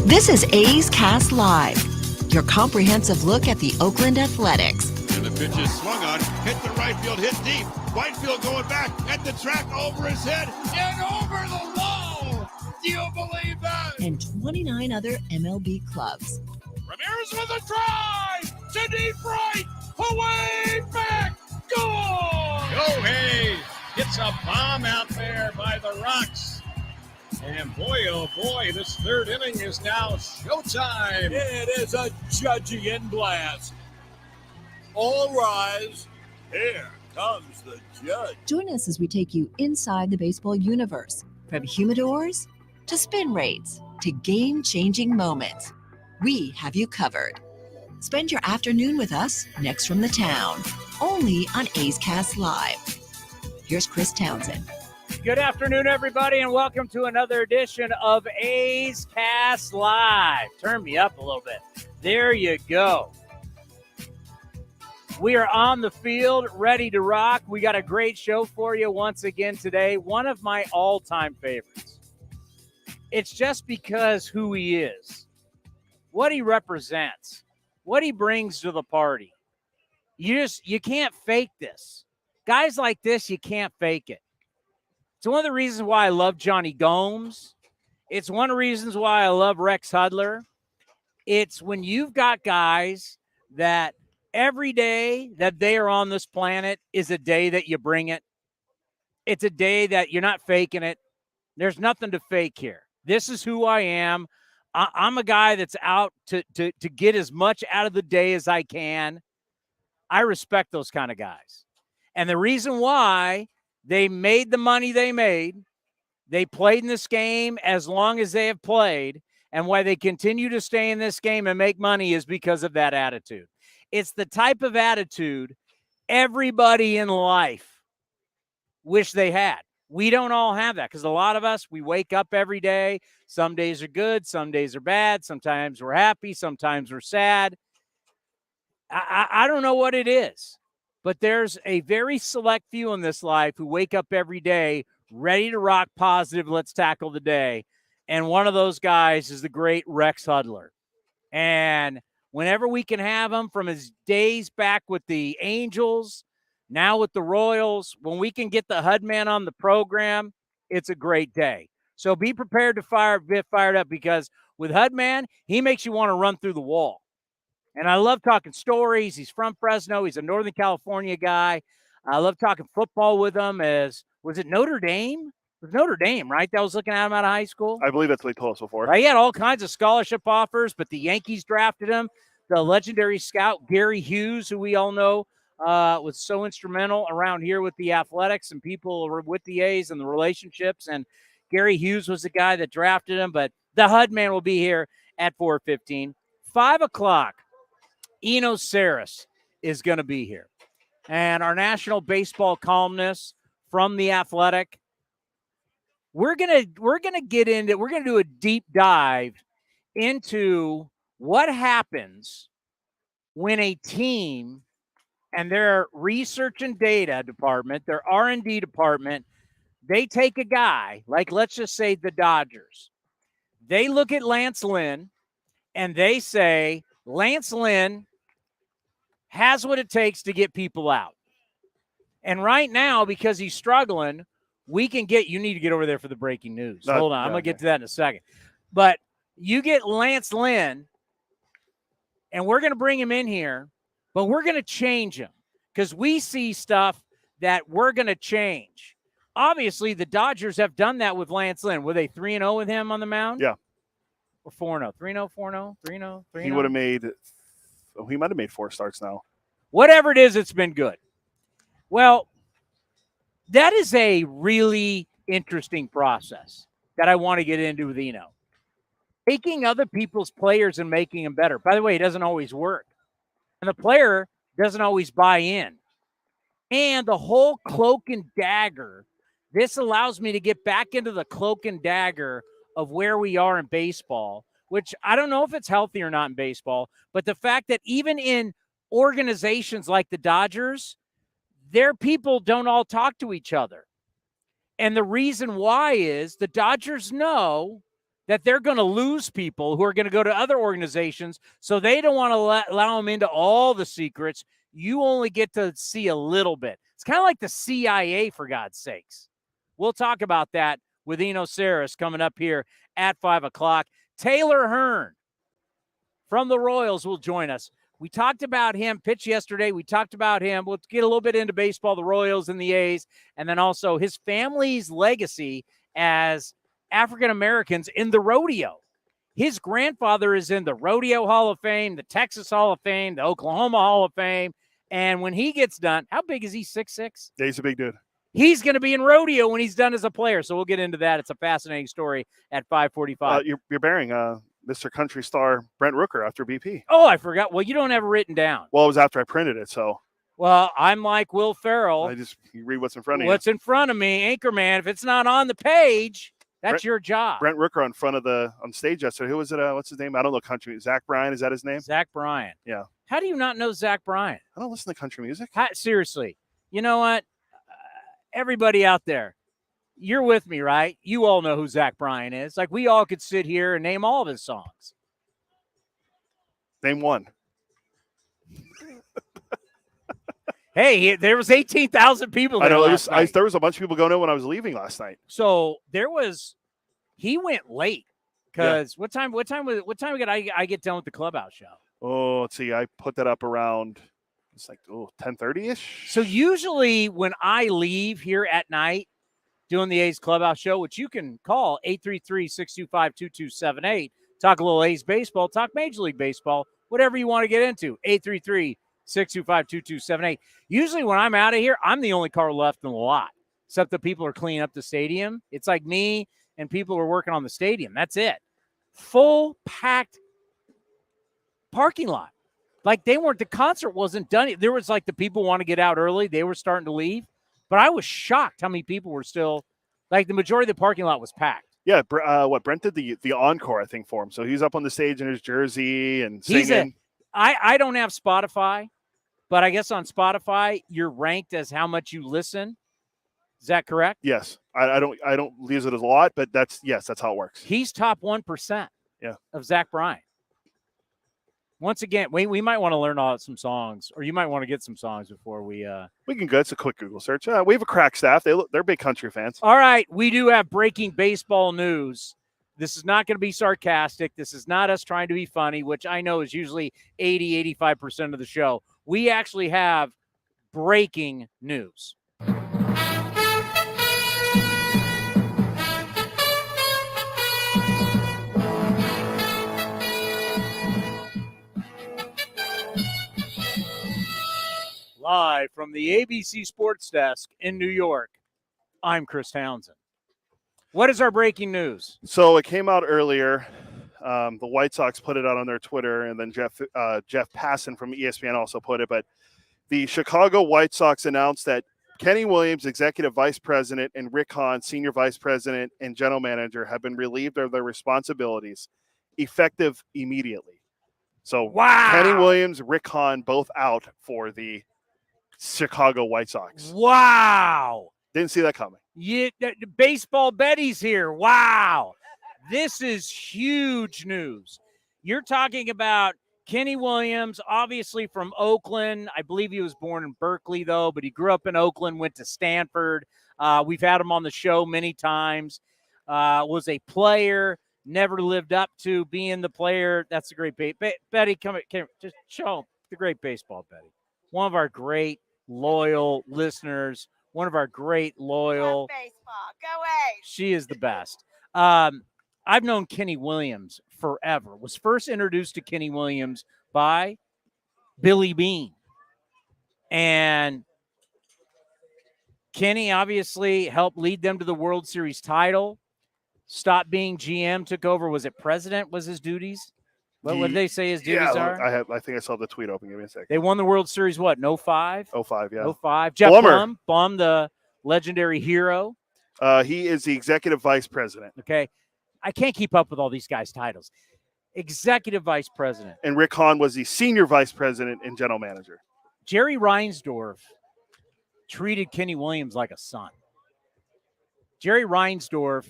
This is A's Cast Live, your comprehensive look at the Oakland Athletics. And the pitch is swung on, hit the right field, hit deep. Whitefield going back at the track, over his head, and over the wall. Do you believe that? And 29 other MLB clubs. Ramirez with a drive to deep right, away back, goal! Go Hayes gets a bomb out there by the Rocks. And boy, oh boy, this third inning is now showtime. It is a Judgian blast. All rise. Here comes the judge. Join us as we take you inside the baseball universe, from humidors to spin rates to game-changing moments. We have you covered. Spend your afternoon with us next from the town, only on A's Cast Live. Here's Chris Townsend. Good afternoon, everybody, and welcome to another edition of A's Cast Live. Turn me up a little bit. There you go. We are on the field, ready to rock. We got a great show for you once again today. One of my all-time favorites. It's just because who he is, what he represents, what he brings to the party. You can't fake this. Guys like this, you can't fake it. It's one of the reasons why I love Johnny Gomes. It's one of the reasons why I love Rex Hudler. It's when you've got guys that every day that they are on this planet is a day that you bring it. It's a day that you're not faking it. There's nothing to fake here. This is who I am. I'm a guy that's out to get as much out of the day as I can. I respect those kind of guys. And the reason why they made the money they made, they played in this game as long as they have played, and why they continue to stay in this game and make money is because of that attitude. It's the type of attitude everybody in life wish they had. We don't all have that because a lot of us, we wake up every day. Some days are good, some days are bad. Sometimes we're happy, sometimes we're sad. I don't know what it is. But there's a very select few in this life who wake up every day ready to rock, positive, let's tackle the day. And one of those guys is the great Rex Hudler. And whenever we can have him from his days back with the Angels, now with the Royals, when we can get the Hud man on the program, it's a great day. So be prepared to get fired up, because with Hud man, he makes you want to run through the wall. And I love talking stories. He's from Fresno. He's a Northern California guy. I love talking football with him. Was it Notre Dame? It was Notre Dame, right? That was looking at him out of high school? I believe that's what he told us before. Right? He had all kinds of scholarship offers, but the Yankees drafted him. The legendary scout, Gary Hughes, who we all know was so instrumental around here with the Athletics and people with the A's and the relationships. And Gary Hughes was the guy that drafted him. But the Hud man will be here at 4:15. 5 o'clock. Eno Saris is going to be here. And our national baseball columnist from The Athletic, we're going to do a deep dive into what happens when a team and their research and data department, their R&D department, they take a guy, like let's just say the Dodgers. They look at Lance Lynn and they say, Lance Lynn has what it takes to get people out. And right now, because he's struggling, you need to get over there for the breaking news. Hold on, I'm going to get to that in a second. But you get Lance Lynn, and we're going to bring him in here, but we're going to change him because we see stuff that we're going to change. Obviously, the Dodgers have done that with Lance Lynn. Were they 3-0 with him on the mound? Yeah. Or 4-0? 3-0, 4-0, 3-0, 3-0? He would have made – he might have made 4 starts now. Whatever it is, it's been good. Well, that is a really interesting process that I want to get into with Eno. Taking other people's players and making them better. By the way, it doesn't always work. And the player doesn't always buy in. And the whole cloak and dagger, this allows me to get back into the cloak and dagger of where we are in baseball, which I don't know if it's healthy or not in baseball, but the fact that even in organizations like the Dodgers, their people don't all talk to each other. And the reason why is the Dodgers know that they're going to lose people who are going to go to other organizations, so they don't want to allow them into all the secrets. You only get to see a little bit. It's kind of like the CIA, for God's sakes. We'll talk about that with Eno Saris coming up here at 5 o'clock. Taylor Hearn from the Royals will join us. We talked about him, pitch yesterday. We talked about him. We'll get a little bit into baseball, the Royals and the A's, and then also his family's legacy as African-Americans in the rodeo. His grandfather is in the Rodeo Hall of Fame, the Texas Hall of Fame, the Oklahoma Hall of Fame. And when he gets done, how big is he, 6'6"? Yeah, he's a big dude. He's going to be in rodeo when he's done as a player. So we'll get into that. It's a fascinating story at 5:45. You're bearing Mr. Country Star Brent Rooker after BP. Oh, I forgot. Well, you don't have it written down. Well, it was after I printed it, so. Well, I'm like Will Ferrell. You read what's in front of you. What's in front of me, Anchorman. If it's not on the page, that's your job. Brent Rooker on stage yesterday. Who was it? What's his name? I don't know country. Zach Bryan, is that his name? Zach Bryan. Yeah. How do you not know Zach Bryan? I don't listen to country music. Seriously. You know what? Everybody out there, you're with me, right? You all know who Zach Bryan is. Like, we all could sit here and name all of his songs. Name one. Hey, there was 18,000 people there. There was a bunch of people going in when I was leaving last night. So he went late because what time did I get done with the clubhouse show? Oh, let's see. I put that up around, it's like 10:30-ish. So usually when I leave here at night doing the A's clubhouse show, which you can call 833-625-2278, talk a little A's baseball, talk Major League Baseball, whatever you want to get into, 833-625-2278. Usually when I'm out of here, I'm the only car left in the lot, except the people are cleaning up the stadium. It's like me and people who are working on the stadium. That's it. Full packed parking lot. Like the concert wasn't done. There was like the people want to get out early. They were starting to leave. But I was shocked how many people were still, like the majority of the parking lot was packed. Yeah, Brent did the encore, I think, for him. So he's up on the stage in his jersey and singing. I don't have Spotify, but I guess on Spotify you're ranked as how much you listen. Is that correct? Yes. I don't use it as a lot, but that's how it works. He's top 1%. Yeah. Of Zach Bryan. Once again, we might want to learn some songs, or you might want to get some songs before we can go. It's a quick Google search. We have a crack staff. They're big country fans. All right, we do have breaking baseball news. This is not going to be sarcastic. This is not us trying to be funny, which I know is usually 85% of the show. We actually have breaking news. Live from the ABC Sports Desk in New York, I'm Chris Townsend. What is our breaking news? So it came out earlier. The White Sox put it out on their Twitter, and then Jeff Passan from ESPN also put it. But the Chicago White Sox announced that Kenny Williams, executive vice president, and Rick Hahn, senior vice president and general manager, have been relieved of their responsibilities effective immediately. So wow. Kenny Williams, Rick Hahn, both out for the Chicago White Sox. Wow. Didn't see that coming. Yeah, baseball Betty's here. Wow. This is huge news. You're talking about Kenny Williams, obviously from Oakland. I believe he was born in Berkeley, though, but he grew up in Oakland, went to Stanford. We've had him on the show many times. Was a player, never lived up to being the player. That's a great Betty, come just show the great baseball Betty. One of our great loyal listeners, one of our great loyal baseball. Go A's. She is the best. I've known Kenny Williams forever. Was first introduced to Kenny Williams by Billy Beane. And Kenny obviously helped lead them to the World Series title. Stopped being GM, took over. Was it president was his duties? What did they say his duties are? I think I saw the tweet open. Give me a second. They won the World Series, what, in 05? 05, yeah. 05. Jeff Blum, the legendary hero. He is the executive vice president. Okay. I can't keep up with all these guys' titles. Executive vice president. And Rick Hahn was the senior vice president and general manager. Jerry Reinsdorf treated Kenny Williams like a son. Jerry Reinsdorf,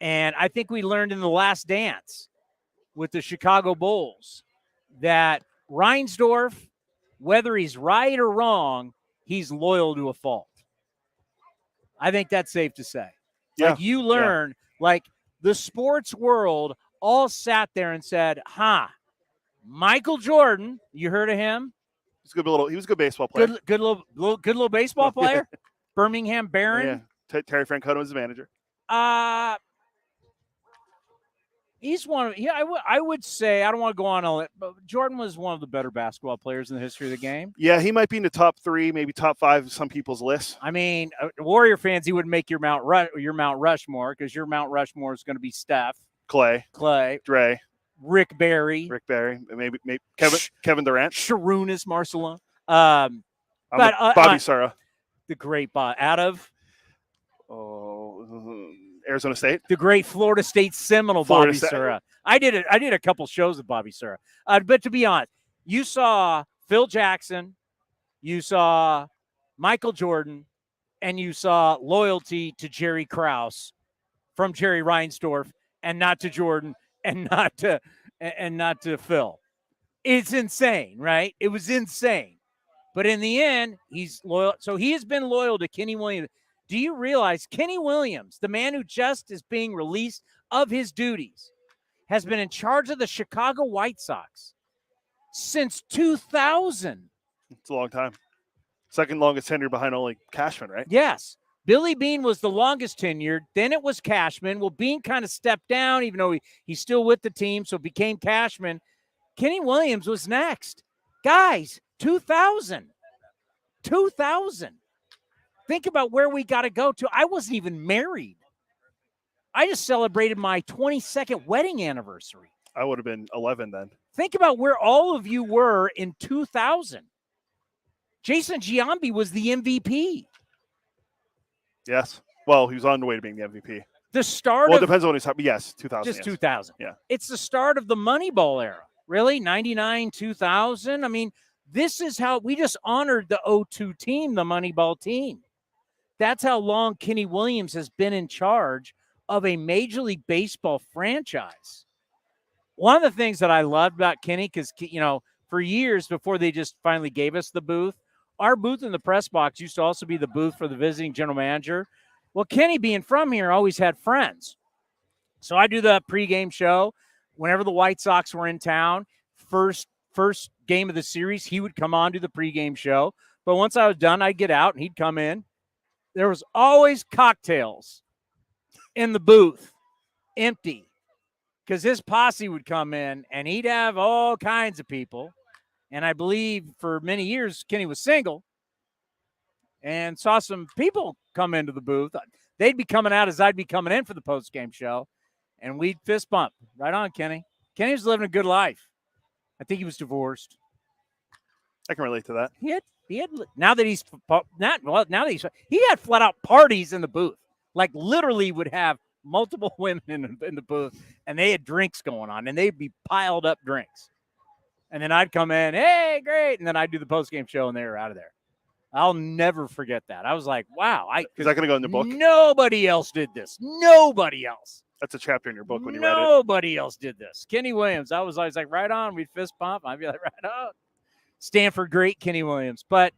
and I think we learned in The Last Dance with the Chicago Bulls that Reinsdorf, whether he's right or wrong, he's loyal to a fault. I think that's safe to say. Yeah. Like you learn, like the sports world all sat there and said, Michael Jordan, you heard of him? He was a good baseball player. Good little baseball player. Birmingham Barron. Yeah. Terry Francona was the manager. He's one of I would say, I don't want to go on all it, but Jordan was one of the better basketball players in the history of the game. Yeah, he might be in the top 3, maybe top 5 of some people's lists. I mean, Warrior fans, he wouldn't make your Mount Rushmore, because your Mount Rushmore is going to be Steph, Clay, Dre, Rick Barry, maybe Kevin Durant, Sharunas Marcellin, Bobby Sura, the great out of Arizona State, the great Florida State Seminole Bobby Sura. I did a couple shows with Bobby Sura, but to be honest, you saw Phil Jackson, you saw Michael Jordan, and you saw loyalty to Jerry Krause from Jerry Reinsdorf, and not to Jordan, and not to Phil. It's insane, right? It was insane. But in the end, he's loyal. So he has been loyal to Kenny Williams. Do you realize Kenny Williams, the man who just is being released of his duties, has been in charge of the Chicago White Sox since 2000? It's a long time. Second longest tenure behind only Cashman, right? Yes. Billy Beane was the longest tenured. Then it was Cashman. Well, Beane kind of stepped down, even though he's still with the team, so it became Cashman. Kenny Williams was next. Guys, 2000. Think about where we got to go to. I wasn't even married. I just celebrated my 22nd wedding anniversary. I would have been 11 then. Think about where all of you were in 2000. Jason Giambi was the MVP. Yes. Well, he was on the way to being the MVP. The start it depends on when he's happy. Yes, 2000. Just yes. 2000. Yeah. It's the start of the Moneyball era. Really? 99, 2000? I mean, this is how we just honored the 02 team, the Moneyball team. That's how long Kenny Williams has been in charge of a Major League Baseball franchise. One of the things that I loved about Kenny, because, for years before they just finally gave us the booth, our booth in the press box used to also be the booth for the visiting general manager. Well, Kenny, being from here, always had friends. So I do the pregame show. Whenever the White Sox were in town, first game of the series, he would come on to the pregame show. But once I was done, I'd get out and he'd come in. There was always cocktails in the booth, empty, because his posse would come in and he'd have all kinds of people. And I believe for many years, Kenny was single and saw some people come into the booth. They'd be coming out as I'd be coming in for the post-game show, and we'd fist bump. Right on, Kenny. Kenny was living a good life. I think he was divorced. I can relate to that. He had he had flat out parties in the booth. Like literally would have multiple women in the booth, and they had drinks going on, and they'd be piled up drinks. And then I'd come in, hey, great, and then I'd do the post-game show, and they were out of there. I'll never forget that. I was like, wow. Is that going to go in the book? Nobody else did this. Nobody else. That's a chapter in your book when you read it. Nobody else did this. Kenny Williams. I was always like, right on. We'd fist bump. I'd be like, right on. Stanford great, Kenny Williams. But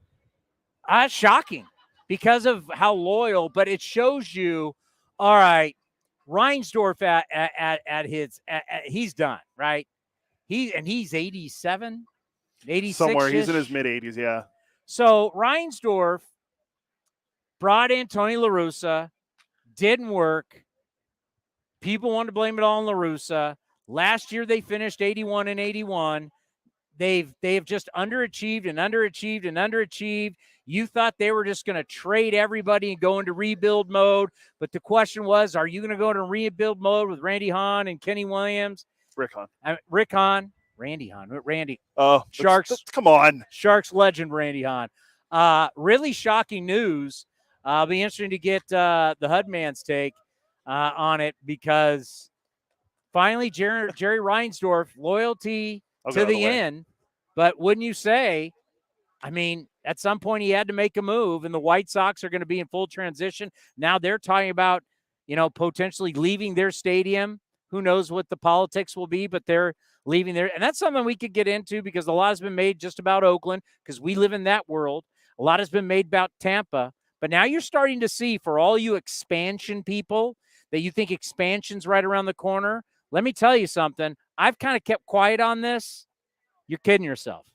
shocking because of how loyal. But it shows you, all right, Reinsdorf at he's done, right? He's 87, 86. Somewhere. He's in his mid-80s, yeah. So Reinsdorf brought in Tony La Russa, didn't work. People wanted to blame it all on La Russa. Last year they finished 81-81. They've just underachieved and underachieved and underachieved. You thought they were just going to trade everybody and go into rebuild mode, but the question was, are you going to go into rebuild mode with Randy Hahn and Kenny Williams? Rick Hahn. Randy Hahn. Randy. Oh, Sharks. Come on. Sharks legend Randy Hahn. Really shocking news. It'll be interesting to get the HUD man's take on it, because finally Jerry Reinsdorf, loyalty to the end. But wouldn't you say, I mean, at some point he had to make a move, and the White Sox are going to be in full transition. Now they're talking about potentially leaving their stadium. Who knows what the politics will be, but they're leaving there. And that's something we could get into because a lot has been made just about Oakland because we live in that world. A lot has been made about Tampa. But now you're starting to see, for all you expansion people that you think expansion's right around the corner, let me tell you something. I've kind of kept quiet on this. You're kidding yourself.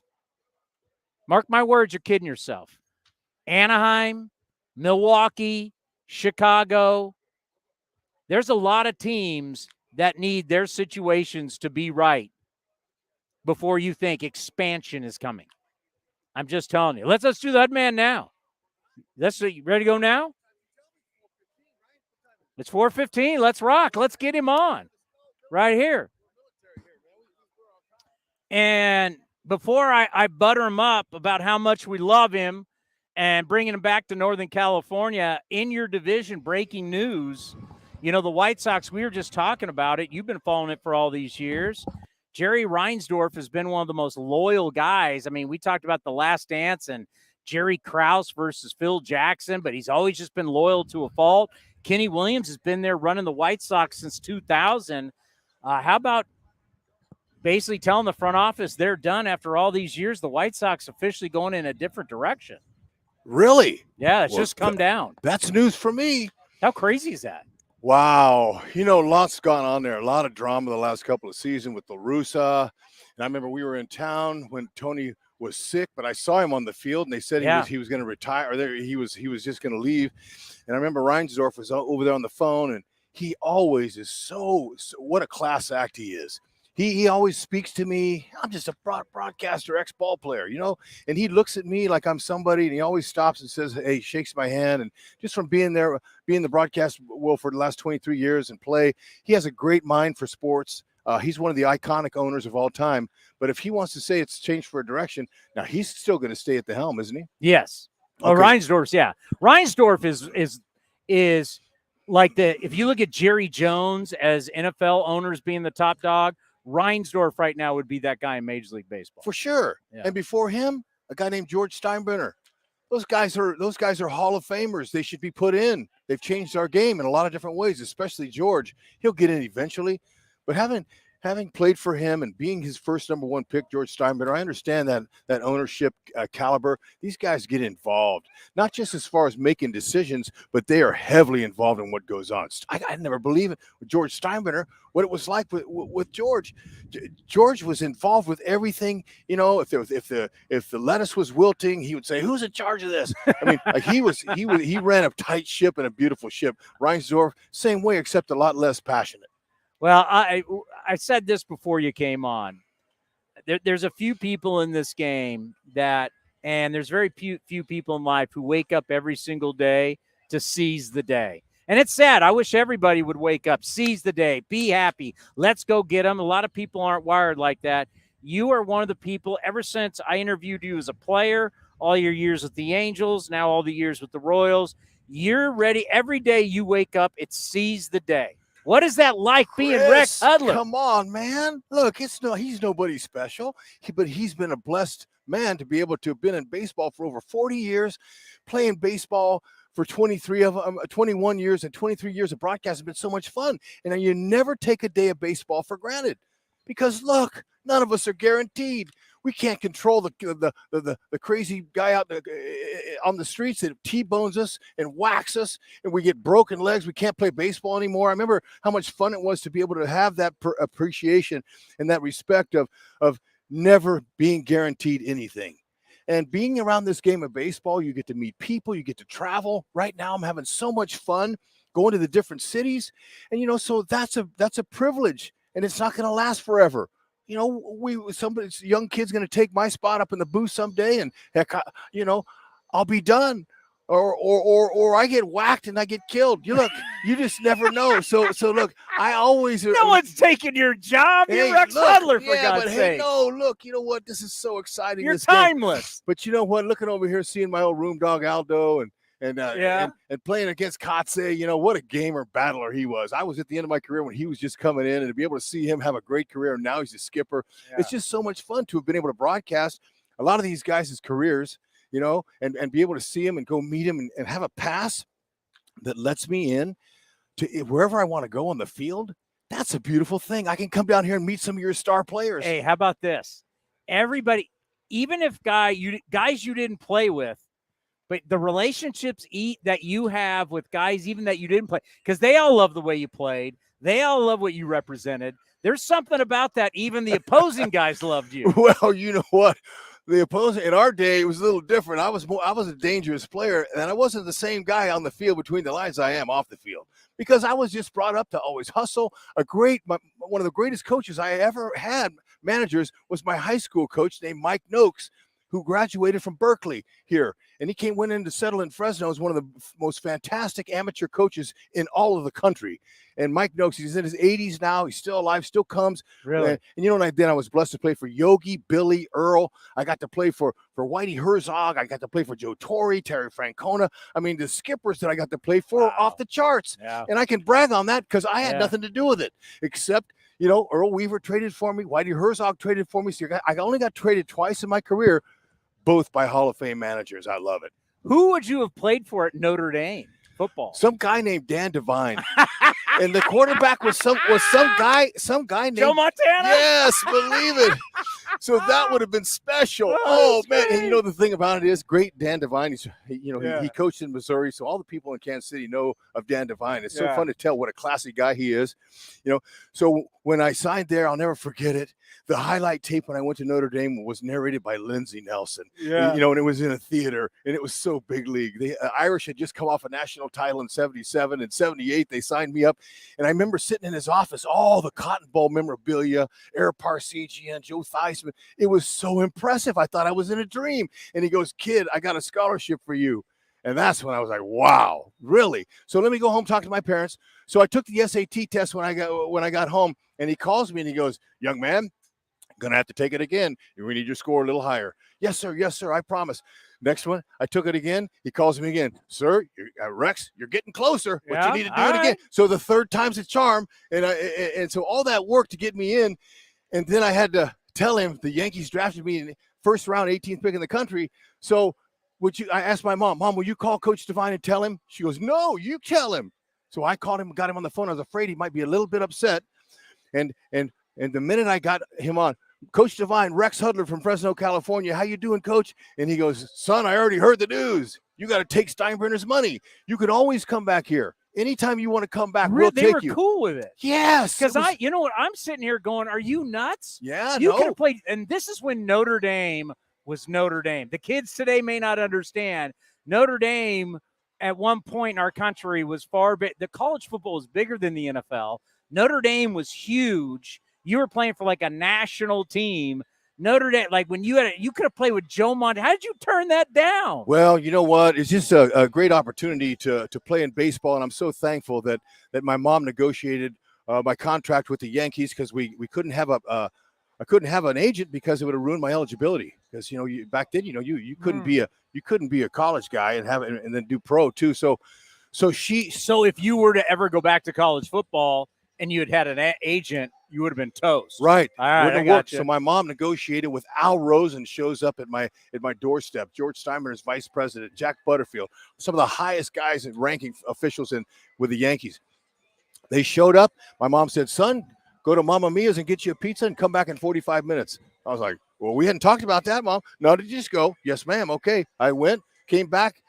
Mark my words, you're kidding yourself. Anaheim, Milwaukee, Chicago. There's a lot of teams that need their situations to be right before you think expansion is coming. I'm just telling you. Let's do that man now. You ready to go now? It's 4:15. Let's rock. Let's get him on right here. And before I butter him up about how much we love him and bringing him back to Northern California, in your division, breaking news, the White Sox, we were just talking about it. You've been following it for all these years. Jerry Reinsdorf has been one of the most loyal guys. I mean, we talked about The Last Dance and Jerry Krause versus Phil Jackson, but he's always just been loyal to a fault. Kenny Williams has been there running the White Sox since 2000. How about basically telling the front office they're done after all these years? The White Sox officially going in a different direction. Really? Yeah, it's just come down. That's news for me. How crazy is that? Wow. Lots gone on there. A lot of drama the last couple of seasons with La Russa. And I remember we were in town when Tony was sick, but I saw him on the field and they said he was going to retire, or he was just going to leave. And I remember Reinsdorf was over there on the phone, and he always is so what a class act he is. He always speaks to me. I'm just a broadcaster, ex-ball player, and he looks at me like I'm somebody, and he always stops and says, hey, shakes my hand. And just from being there, being the broadcast world for the last 23 years and play, he has a great mind for sports. He's one of the iconic owners of all time. But if he wants to say it's changed for a direction, now he's still going to stay at the helm, isn't he? Yes. Okay. Oh, Reinsdorf's, yeah. Reinsdorf is like if you look at Jerry Jones as NFL owners being the top dog, Reinsdorf right now would be that guy in Major League Baseball. For sure. Yeah. And before him, a guy named George Steinbrenner. Those guys are Hall of Famers. They should be put in. They've changed our game in a lot of different ways, especially George. He'll get in eventually. But having played for him and being his first number one pick, George Steinbrenner, I understand that ownership caliber. These guys get involved, not just as far as making decisions, but they are heavily involved in what goes on. I never believe it with George Steinbrenner, what it was like with George. George was involved with everything. If the lettuce was wilting, he would say, "Who's in charge of this?" I mean, like he ran a tight ship and a beautiful ship. Reinsdorf, same way, except a lot less passionate. Well, I said this before you came on. There's a few people in this game and there's very few people in life who wake up every single day to seize the day. And it's sad. I wish everybody would wake up, seize the day, be happy. Let's go get them. A lot of people aren't wired like that. You are one of the people, ever since I interviewed you as a player, all your years with the Angels, now all the years with the Royals, you're ready. Every day you wake up, it's seize the day. What is that like being Rex Hudler? Come on, man. Look, he's nobody special, but he's been a blessed man to be able to have been in baseball for over 40 years, playing baseball for 21 years and 23 years of broadcast has been so much fun. And you never take a day of baseball for granted because, look, none of us are guaranteed. We can't control the crazy guy out on the streets that T-bones us and whacks us, and we get broken legs. We can't play baseball anymore. I remember how much fun it was to be able to have that appreciation and that respect of never being guaranteed anything. And being around this game of baseball, you get to meet people, you get to travel. Right now, I'm having so much fun going to the different cities, and so that's a privilege, and it's not going to last forever. Somebody's young kid's going to take my spot up in the booth someday, and heck, I'll be done, or I get whacked and I get killed. You just never know. So look, I always no one's taking your job. You're Rex Hudler, for God's sake. Hey, no, look, you know what? This is so exciting. You're timeless. But you know what? Looking over here, seeing my old room dog Aldo and playing against Kotze, what a gamer battler he was. I was at the end of my career when he was just coming in, and to be able to see him have a great career, and now he's a skipper. Yeah. It's just so much fun to have been able to broadcast a lot of these guys' careers, and be able to see him and go meet him and have a pass that lets me in to wherever I want to go on the field, that's a beautiful thing. I can come down here and meet some of your star players. Hey, how about this? Everybody, even if guys you didn't play with, but the relationships that you have with guys even that you didn't play, because they all love the way you played. They all love what you represented. There's something about that. Even the opposing guys loved you. Well, you know what? The opposing in our day, it was a little different. I was a dangerous player, and I wasn't the same guy on the field between the lines I am off the field, because I was just brought up to always hustle. One of the greatest coaches I ever had, managers, was my high school coach named Mike Noakes, who graduated from Berkeley here. And he went in to settle in Fresno as one of the most fantastic amateur coaches in all of the country. And Mike Noakes, he's in his 80s now. He's still alive, still comes. Really? And you know, then I was blessed to play for Yogi, Billy, Earl. I got to play for Whitey Herzog. I got to play for Joe Torre, Terry Francona. I mean, the skippers that I got to play for are off the charts. Yeah. And I can brag on that because I had nothing to do with it, except, you know, Earl Weaver traded for me. Whitey Herzog traded for me. So I only got traded twice in my career, both by Hall of Fame managers. I love it. Who would you have played for at Notre Dame football? Some guy named Dan Devine. And the quarterback was some guy named Joe Montana? Yes, believe it. So that would have been special. Oh man. And you know, the thing about it is, great Dan Devine. He coached in Missouri. So all the people in Kansas City know of Dan Devine. It's so fun to tell what a classy guy he is. You know, so when I signed there, I'll never forget it. The highlight tape when I went to Notre Dame was narrated by Lindsey Nelson. Yeah. You know, and it was in a theater, and it was so big league. The Irish had just come off a national title in 77. In 78, they signed me up. And I remember sitting in his office, all the Cotton Bowl memorabilia, Air Parsegian, Joe Theismann. It was so impressive. I thought I was in a dream. And he goes, "Kid, I got a scholarship for you." And that's when I was like, wow, really? So let me go home, talk to my parents. So I took the SAT test when I got home, and he calls me and he goes, "Young man, going to have to take it again. We need your score a little higher." "Yes, sir. Yes, sir. I promise." Next one, I took it again. He calls me again. "Sir, Rex, you're getting closer, but you need to do it again." So the third time's a charm. And so all that work to get me in. And then I had to tell him the Yankees drafted me in the first round, 18th pick in the country. So I asked my mom, "Mom, will you call Coach Devine and tell him?" She goes, "No, you tell him." So I called him, got him on the phone. I was afraid he might be a little bit upset. And the minute I got him on, "Coach Devine, Rex Hudler from Fresno, California. How you doing, Coach?" And he goes, "Son, I already heard the news. You got to take Steinbrenner's money. You can always come back here. Anytime you want to come back, we'll take you." They were cool with it. Yes. Because you know what? I'm sitting here going, are you nuts? Yeah, You could have played. And this is when Notre Dame was Notre Dame. The kids today may not understand. Notre Dame, at one point in our country, was far big. The college football was bigger than the NFL. Notre Dame was huge. You were playing for like a national team. Notre Dame, like when you could have played with Joe Montana. How did you turn that down? Well, you know what? It's just a great opportunity to play in baseball, and I'm so thankful that my mom negotiated my contract with the Yankees, because we couldn't have I couldn't have an agent because it would have ruined my eligibility. Because back then you couldn't be a college guy and then do pro too. So if you were to ever go back to college football and you had an agent, you would have been toast. Right. All right, I got you. So my mom negotiated with Al Rosen, shows up at my doorstep. George Steinbrenner's vice president, Jack Butterfield, some of the highest guys and ranking officials with the Yankees. They showed up. My mom said, "Son, go to Mamma Mia's and get you a pizza and come back in 45 minutes. I was like, "Well, we hadn't talked about that, Mom." "No, did you just go?" "Yes, ma'am." "Okay." I went, came back,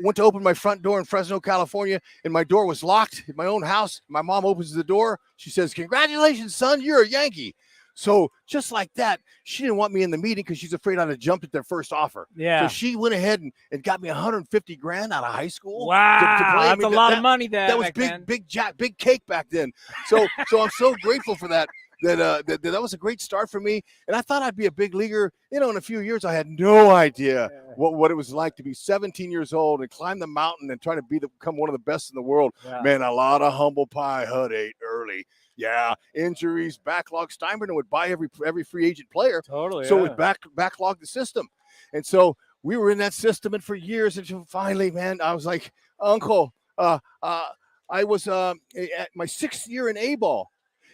went to open my front door in Fresno, California, and my door was locked in my own house. My mom opens the door. She says, "Congratulations, son, you're a Yankee." So just like that, she didn't want me in the meeting because she's afraid I'd have jumped at their first offer. Yeah. So she went ahead and got me $150,000 out of high school. Wow, to play. that's a lot of money. That was big cake back then. So I'm so grateful for that. That was a great start for me, and I thought I'd be a big leaguer. In a few years, I had no idea what it was like to be 17 years old and climb the mountain and try to become one of the best in the world. Yeah. Man, a lot of humble pie Hud ate early. Yeah, injuries, backlog. Steinbrenner would buy every free agent player. Totally. So it would backlog the system, and so we were in that system, and for years, until finally, man, I was like, "Uncle, I was at my 6th year in A-ball."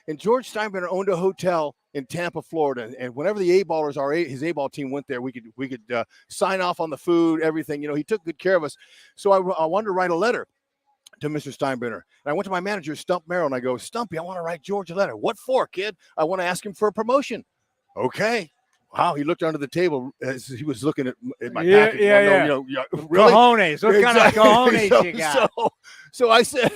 And George Steinbrenner owned a hotel in Tampa, Florida. And whenever the A-ballers, his A-ball team went there, we could sign off on the food, everything. He took good care of us. So I wanted to write a letter. to Mr. Steinbrenner. And I went to my manager, Stump Merrill, and I go, Stumpy, I want to write George a letter. What for, kid? I want to ask him for a promotion. Okay. Wow, he looked under the table as he was looking at my package. Yeah. Really? Cojones. What kind of cojones you got? So I said,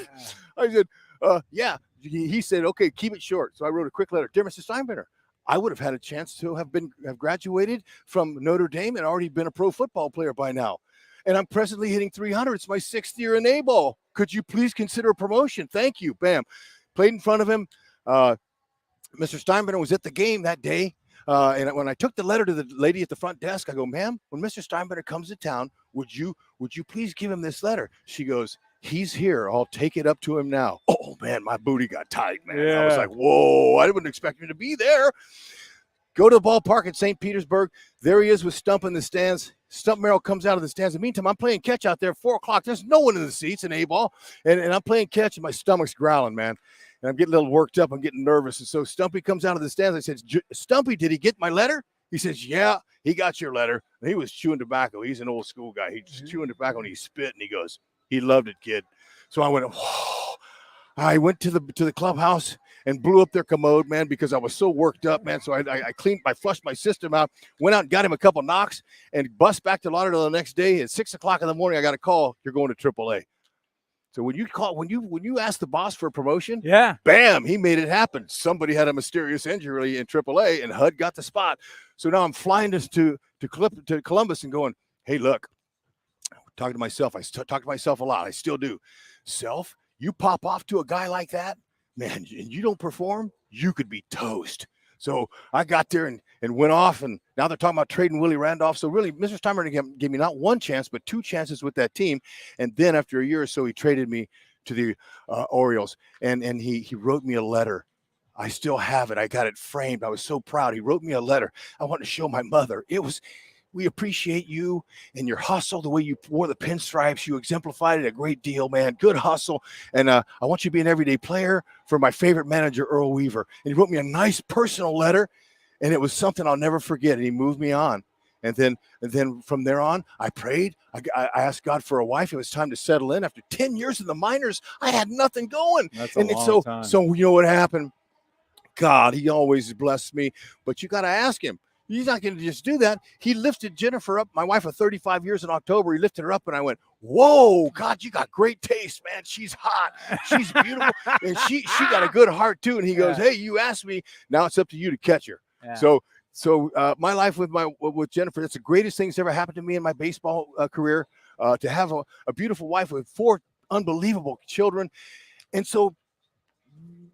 yeah. He said, okay, keep it short. So I wrote a quick letter. Dear Mr. Steinbrenner, I would have had a chance to have graduated from Notre Dame and already been a pro football player by now. And I'm presently hitting 300. It's my 6th year in A-ball. Could you please consider a promotion? Thank you. Bam. Played in front of him. Mr. Steinbrenner was at the game that day. And when I took the letter to the lady at the front desk, I go, ma'am, when Mr. Steinbrenner comes to town, would you please give him this letter? She goes, he's here. I'll take it up to him now. Oh, man, my booty got tight, man. Yeah. I was like, whoa, I wouldn't expect him to be there. Go to the ballpark at St. Petersburg. There he is with Stump in the stands. Stump Merrill comes out of the stands. In the meantime, I'm playing catch out there, 4 o'clock. There's no one in the seats in A-ball. And I'm playing catch, and my stomach's growling, man. And I'm getting a little worked up. I'm getting nervous. And so Stumpy comes out of the stands. I said, Stumpy, did he get my letter? He says, yeah, he got your letter. And he was chewing tobacco. He's an old school guy. He's chewing tobacco, and he spit, and he goes, he loved it, kid. So I went, whoa. I went to the clubhouse and blew up their commode, man, because I was so worked up, man. So I flushed my system out, went out and got him a couple knocks, and bust back to Lauderdale the next day. At 6 o'clock in the morning, I got a call. You're going to AAA. So when you ask the boss for a promotion, yeah, bam, he made it happen. Somebody had a mysterious injury in AAA, and HUD got the spot. So now I'm flying this to Columbus and going, hey, look, talking to myself. I talk to myself a lot. I still do. Self, you pop off to a guy like that, man, and you don't perform, you could be toast. So I got there and went off, and now they're talking about trading Willie Randolph. So really, Mr. Steinbrenner gave me not one chance, but 2 chances with that team. And then after a year or so, he traded me to the Orioles, and he wrote me a letter. I still have it. I got it framed. I was so proud. He wrote me a letter. I wanted to show my mother. We appreciate you and your hustle, the way you wore the pinstripes. You exemplified it a great deal, man. Good hustle. And I want you to be an everyday player for my favorite manager, Earl Weaver. And he wrote me a nice personal letter, and it was something I'll never forget. And he moved me on. And then from there on, I prayed. I asked God for a wife. It was time to settle in. After 10 years in the minors, I had nothing going. That's a long time. So you know what happened? God, he always blessed me. But you got to ask him. He's not going to just do that. He lifted Jennifer up, my wife of 35 years in October. He lifted her up, and I went, whoa, God, you got great taste, man. She's hot. She's beautiful. And she got a good heart, too. And he goes, hey, you asked me. Now it's up to you to catch her. Yeah. So my life with Jennifer, that's the greatest thing that's ever happened to me in my baseball career, to have a beautiful wife with 4 unbelievable children. And so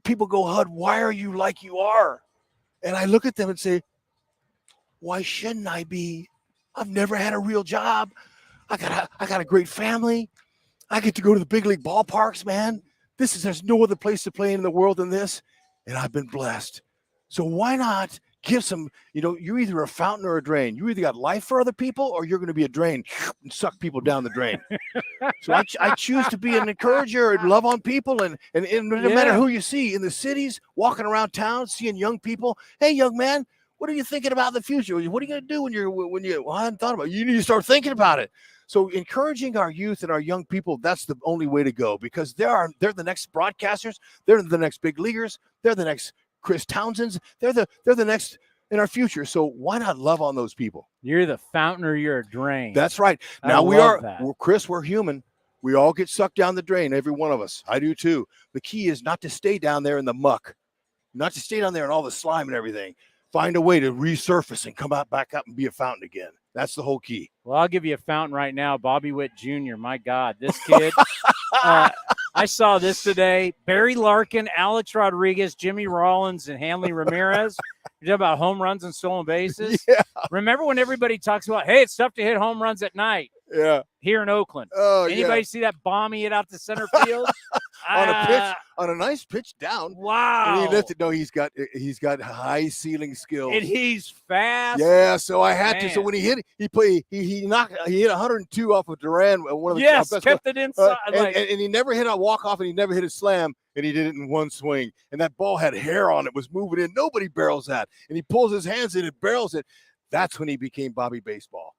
people go, HUD, why are you like you are? And I look at them and say, why shouldn't I be? I've never had a real job. I got a great family. I get to go to the big league ballparks, man. There's no other place to play in the world than this. And I've been blessed. So why not give some, you're either a fountain or a drain. You either got life for other people, or you're going to be a drain and suck people down the drain. So I choose to be an encourager and love on people. And no matter who you see in the cities, walking around town, seeing young people. Hey, young man, what are you thinking about in the future? What are you going to do well, I hadn't thought about it. You need to start thinking about it. So encouraging our youth and our young people, that's the only way to go, because they're the next broadcasters. They're the next big leaguers. They're the next Chris Townsends. They're the next in our future. So why not love on those people? You're the fountain or you're a drain. That's right. Now Chris, we're human. We all get sucked down the drain, every one of us. I do too. The key is not to stay down there in the muck, not to stay down there in all the slime and everything. Find a way to resurface and come back up and be a fountain again. That's the whole key. Well, I'll give you a fountain right now. Bobby Witt Jr., my God, this kid. I saw this today. Barry Larkin, Alex Rodriguez, Jimmy Rollins, and Hanley Ramirez. You're talking about home runs and stolen bases? Yeah. Remember when everybody talks about, hey, it's tough to hit home runs at night? Yeah. Here in Oakland. Oh, anybody see that bomb he hit out to center field? on a nice pitch down. Wow. And he lifted. No, he's got high ceiling skills. And he's fast. Yeah, so I had to. So when he hit it, he hit 102 off of Duran. One of the best kept it inside. And he never hit a walk off, and he never hit a slam, and he did it in one swing. And that ball had hair on it, was moving in. Nobody barrels that. And he pulls his hands in and barrels it. That's when he became Bobby Baseball.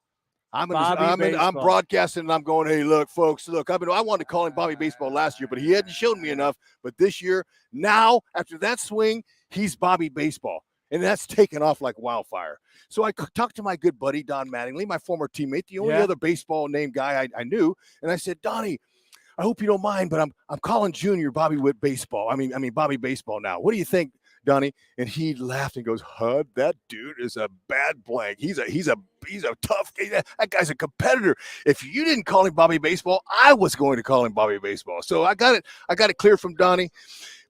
I'm Bobby Baseball. broadcasting and I'm going, hey, look, folks, look, I wanted to call him Bobby Baseball last year, but he hadn't shown me enough. But this year, now, after that swing, he's Bobby Baseball. And that's taken off like wildfire. So I talked to my good buddy, Don Mattingly, my former teammate, the only other baseball name guy I knew. And I said, Donnie, I hope you don't mind, but I'm calling Junior Bobby with baseball. I mean Bobby Baseball now. What do you think, Donnie? And he laughed and goes, Hud, that dude is a bad blank. He's a tough guy. That guy's a competitor. If you didn't call him Bobby Baseball, I was going to call him Bobby Baseball. So I got it clear from Donnie.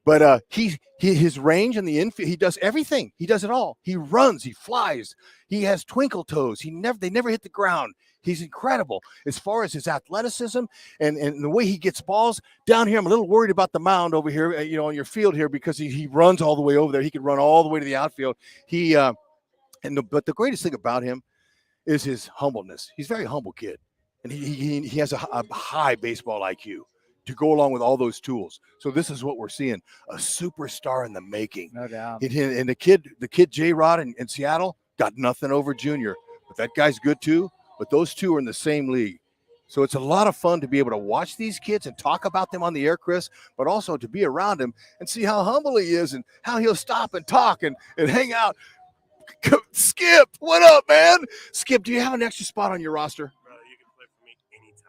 But his range in the infield, he does everything. He does it all. He runs, he flies, he has twinkle toes. They never hit the ground. He's incredible as far as his athleticism and the way he gets balls down here. I'm a little worried about the mound over here, on your field here, because he runs all the way over there. He could run all the way to the outfield. But the greatest thing about him is his humbleness. He's a very humble kid, and he has a high baseball IQ to go along with all those tools. So this is what we're seeing, a superstar in the making. No doubt. And the kid J-Rod in Seattle got nothing over Junior, but that guy's good too. But those two are in the same league. So it's a lot of fun to be able to watch these kids and talk about them on the air, Chris, but also to be around him and see how humble he is and how he'll stop and talk and hang out. Skip, what up, man? Skip, do you have an extra spot on your roster?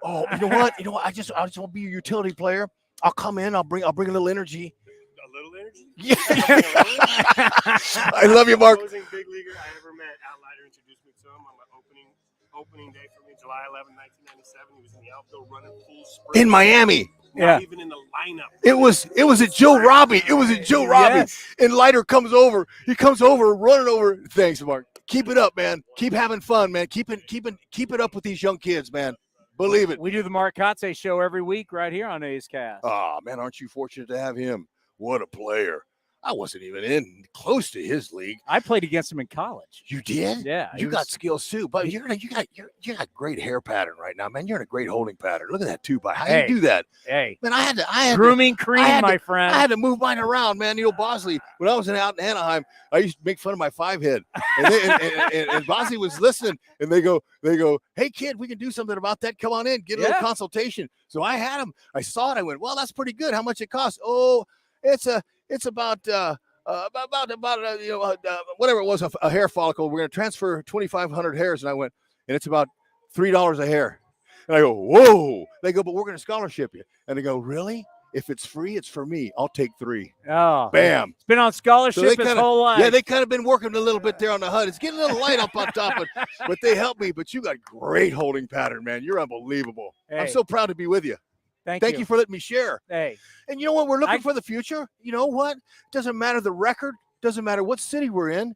Oh, you know what? I just want to be a utility player. I'll come in. I'll bring a little energy. A little energy? Yeah. I love you, Mark. Big leaguer I ever met, Outlighter introduced me to him on my opening day for me, July 11, 1997. He was in the outfield running full sprint. In Miami. Not even in the lineup. It was at Joe Robbie. It was at Joe Robbie. Yes. And Leiter comes over. He comes over, running over. Thanks, Mark. Keep it up, man. Keep having fun, man. Keep it up with these young kids, man. Believe it. We do the Mark Kotze show every week right here on A's Cast. Oh, man, aren't you fortunate to have him? What a player. I wasn't even in close to his league. I played against him in college. You did? Yeah. You got skills too, but you got great hair pattern right now, man. You're in a great holding pattern. Look at that 2-by. How do you do that? Hey, Man, I had grooming cream, my friend. I had to move mine around, man. Bosley, when I was out in Anaheim, I used to make fun of my 5 head. And Bosley was listening, and they go, hey, kid, we can do something about that. Come on in, get a little consultation. So I had him. I saw it. I went, well, that's pretty good. How much it costs? Oh, it's about whatever it was, a hair follicle. We're going to transfer 2,500 hairs. And I went, and it's about $3 a hair. And I go, whoa. They go, but we're going to scholarship you. And they go, really? If it's free, it's for me. I'll take 3. Oh, bam. It's been on scholarship his whole life. Yeah, they kind of been working a little bit there on the HUD. It's getting a little light up on top, but they help me. But you got great holding pattern, man. You're unbelievable. Hey. I'm so proud to be with you. Thank you for letting me share. Hey. And you know what? We're looking for the future. You know what? Doesn't matter the record. Doesn't matter what city we're in.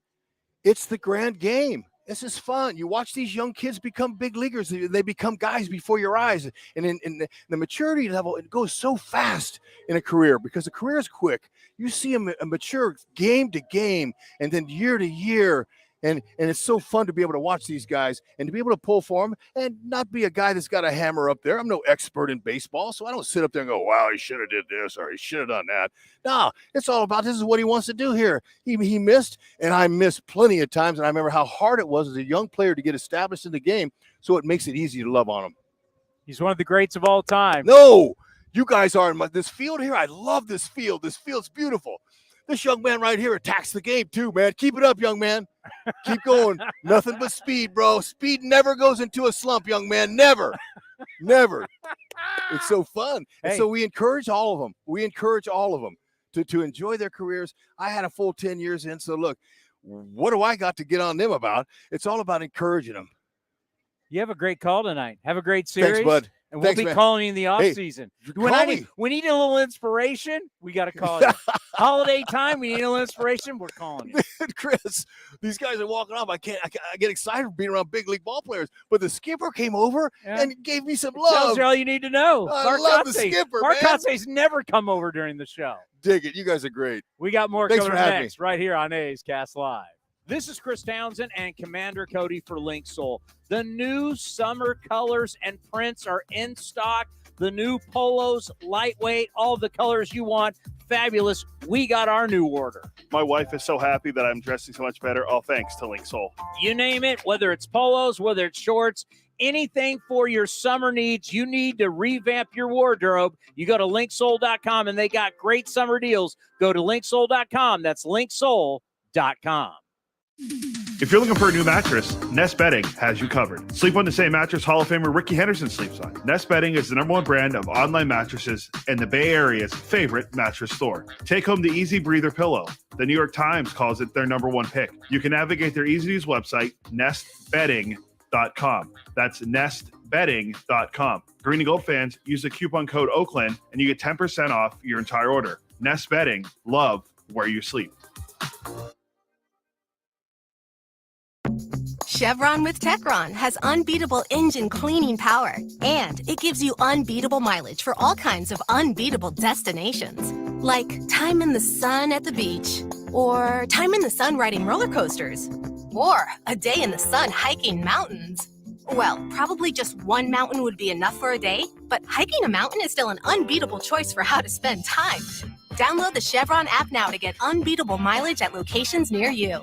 It's the grand game. This is fun. You watch these young kids become big leaguers. They become guys before your eyes. And in the maturity level, it goes so fast in a career because the career is quick. You see them mature game to game and then year to year. And it's so fun to be able to watch these guys and to be able to pull for them and not be a guy that's got a hammer up there. I'm no expert in baseball, so I don't sit up there and go, wow, he should have did this or he should have done that. No, it's all about this is what he wants to do here. He missed, and I missed plenty of times, and I remember how hard it was as a young player to get established in the game, so it makes it easy to love on him. He's one of the greats of all time. No, you guys are in this field here. I love this field. This field's beautiful. This young man right here attacks the game too, man. Keep it up, young man. Keep going. Nothing but speed, bro. Speed never goes into a slump, young man. Never. Never. It's so fun. Hey. And so we encourage all of them. We encourage all of them to enjoy their careers. I had a full 10 years in. So look, what do I got to get on them about? It's all about encouraging them. You have a great call tonight. Have a great series. Thanks, bud. And we'll Thanks, be man. calling you in the offseason. Hey, We need a little inspiration. We got to call you. Holiday time, we need a little inspiration. We're calling you. Chris, these guys are walking off. I get excited being around big league ball players. But the skipper came over and gave me some love. Tells you all you need to know. I love the skipper, Mark man. Kotze's never come over during the show. Dig it. You guys are great. We got more Thanks coming for having next right here on A's Cast Live. This is Chris Townsend and Commander Cody for Link Soul. The new summer colors and prints are in stock. The new polos, lightweight, all the colors you want. fabulous, we got our new order. My wife is so happy that I'm dressing so much better, all thanks to Link Soul. You name it, whether it's polos, whether it's shorts, anything for your summer needs, you need to revamp your wardrobe, you go to linksoul.com, and they got great summer deals. Go to linksoul.com. That's linksoul.com. If you're looking for a new mattress, Nest Bedding has you covered. Sleep on the same mattress Hall of Famer Ricky Henderson sleeps on. Nest Bedding is the #1 brand of online mattresses and the Bay Area's favorite mattress store. Take home the Easy Breather pillow. The New York Times calls it their #1 pick. You can navigate their easy-to-use website, nestbedding.com. That's nestbedding.com. Green and Gold fans, use the coupon code Oakland and you get 10% off your entire order. Nest Bedding, love where you sleep. Chevron with Techron has unbeatable engine cleaning power, and it gives you unbeatable mileage for all kinds of unbeatable destinations, like time in the sun at the beach, or time in the sun riding roller coasters, or a day in the sun hiking mountains. Well, probably just one mountain would be enough for a day, but hiking a mountain is still an unbeatable choice for how to spend time. Download the Chevron app now to get unbeatable mileage at locations near you.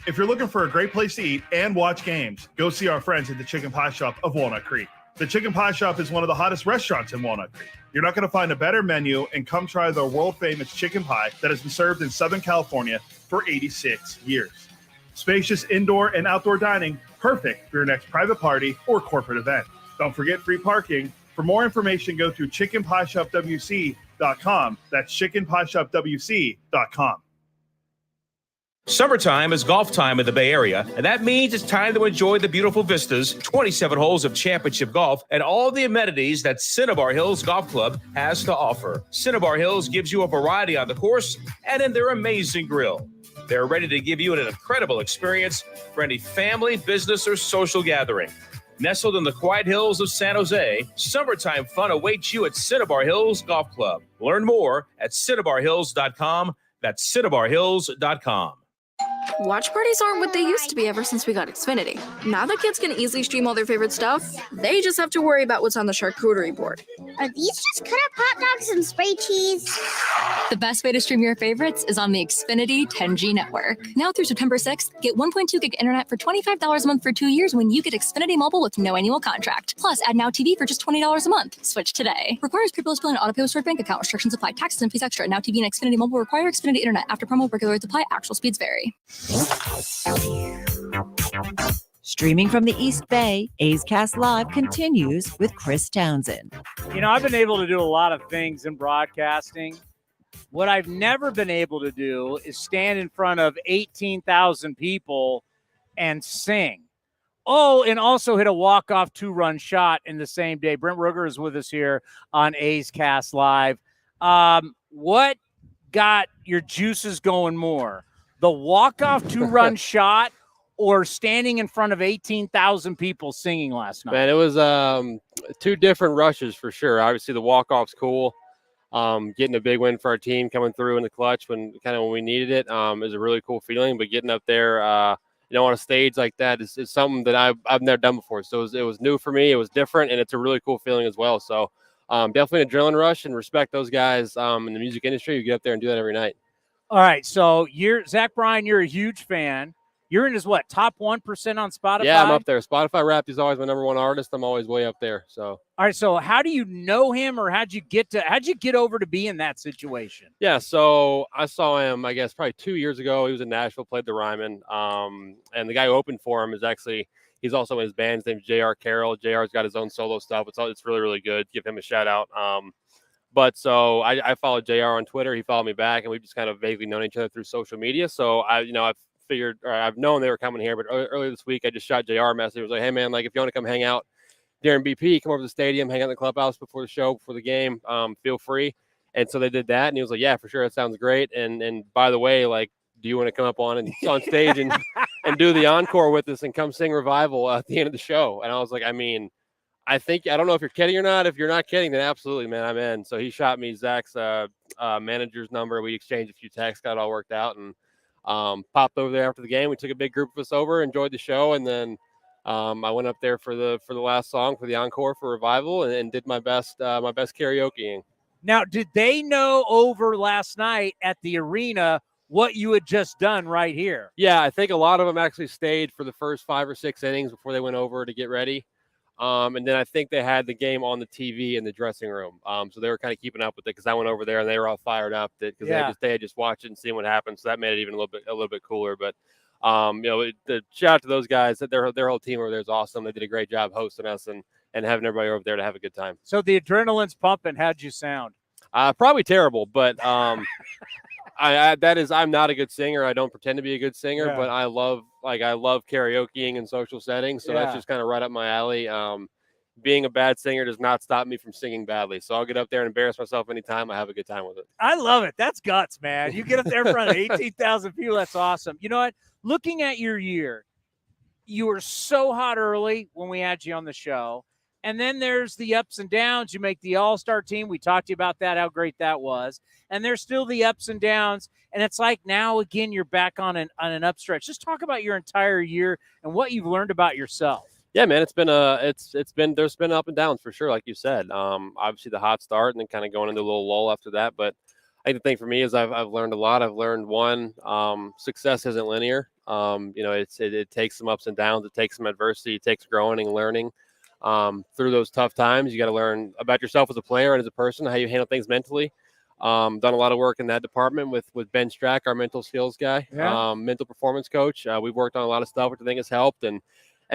If you're looking for a great place to eat and watch games, go see our friends at the Chicken Pie Shop of Walnut Creek. The Chicken Pie Shop is one of the hottest restaurants in Walnut Creek. You're not going to find a better menu, and come try their world-famous chicken pie that has been served in Southern California for 86 years. Spacious indoor and outdoor dining, perfect for your next private party or corporate event. Don't forget free parking. For more information, go to chickenpieshopwc.com. That's chickenpieshopwc.com. Summertime is golf time in the Bay Area, and that means it's time to enjoy the beautiful vistas, 27 holes of championship golf, and all the amenities that Cinnabar Hills Golf Club has to offer. Cinnabar Hills gives you a variety on the course and in their amazing grill. They're ready to give you an incredible experience for any family, business, or social gathering. Nestled in the quiet hills of San Jose, summertime fun awaits you at Cinnabar Hills Golf Club. Learn more at cinnabarhills.com. That's cinnabarhills.com. Watch parties aren't what they used to be ever since we got Xfinity. Now that kids can easily stream all their favorite stuff, they just have to worry about what's on the charcuterie board. Are these just cut up hot dogs and spray cheese? The best way to stream your favorites is on the Xfinity 10G network. Now through September 6th, get 1.2 gig internet for $25 a month for 2 years when you get Xfinity Mobile with no annual contract. Plus, add Now TV for just $20 a month. Switch today. Requires paperless bill and auto-pay with stored bank account. Restrictions apply. Taxes and fees extra. Now TV and Xfinity Mobile require Xfinity internet. After promo, regular rates apply. Actual speeds vary. Streaming from the East Bay, A's Cast Live continues with Chris Townsend. You know, I've been able to do a lot of things in broadcasting. What I've never been able to do is stand in front of 18,000 people and sing. Oh, and also hit a walk-off 2-run shot in the same day. Brent Ruger is with us here on A's Cast Live. What got your juices going more? The walk-off 2-run shot or standing in front of 18,000 people singing last night? Man, it was two different rushes for sure. Obviously, the walk-off's cool. Getting a big win for our team, coming through in the clutch when we needed it, is a really cool feeling. But getting up there, on a stage like that is something that I've never done before. So it was new for me. It was different, and it's a really cool feeling as well. So definitely an adrenaline rush, and respect those guys in the music industry who get up there and do that every night. All right, so Zach Bryan, you're a huge fan. You're in his top 1% on Spotify? Yeah, I'm up there. Spotify Wrapped is always my #1 artist. I'm always way up there. So all right, so how do you know him, or how'd you get over to be in that situation? Yeah, so I saw him, I guess, probably 2 years ago. He was in Nashville, played the Ryman. And the guy who opened for him he's also in his band. His name's J.R. Carroll. JR's got his own solo stuff. It's really, really good. Give him a shout out. But so I followed JR on Twitter. He followed me back, and we've just kind of vaguely known each other through social media. So I've known they were coming here, but earlier this week I just shot JR a message. I was like, hey man, if you want to come hang out during BP, come over to the stadium, hang out in the clubhouse before the show, before the game, feel free. And so they did that, and he was like, yeah, for sure, that sounds great. And by the way, do you want to come up on stage and do the encore with us and come sing Revival at the end of the show? And I was like, I don't know if you're kidding or not. If you're not kidding, then absolutely, man, I'm in. So he shot me Zach's manager's number. We exchanged a few texts, got it all worked out, and popped over there after the game. We took a big group of us over, enjoyed the show, and then I went up there for the last song for the encore for Revival and did my best karaokeing. Now, did they know over last night at the arena what you had just done right here? Yeah, I think a lot of them actually stayed for the first 5 or 6 innings before they went over to get ready. And then I think they had the game on the TV in the dressing room. So they were kind of keeping up with it because I went over there and they were all fired up because they had just watched it and seen what happened. So that made it even a little bit cooler. But the shout out to those guys. That their whole team over there is awesome. They did a great job hosting us and having everybody over there to have a good time. So the adrenaline's pumping. How'd you sound? Probably terrible, but I'm not a good singer. I don't pretend to be a good singer, but I love karaokeing in social settings. So that's just kind of right up my alley. Being a bad singer does not stop me from singing badly. So I'll get up there and embarrass myself anytime. I have a good time with it. I love it. That's guts, man. You get up there in front of 18,000 people. That's awesome. You know what? Looking at your year, you were so hot early when we had you on the show. And then there's the ups and downs. You make the all-star team. We talked to you about that, how great that was. And there's still the ups and downs. And it's like now, again, you're back on an upstretch. Just talk about your entire year and what you've learned about yourself. Yeah, man, there's been up and downs for sure, like you said. Obviously the hot start and then kind of going into a little lull after that. But I think the thing for me is I've learned a lot. I've learned one, success isn't linear. It takes some ups and downs. It takes some adversity. It takes growing and learning. Through those tough times, you got to learn about yourself as a player and as a person, how you handle things mentally. Done a lot of work in that department with Ben Strack, our mental skills guy, mental performance coach. We've worked on a lot of stuff, which I think has helped, and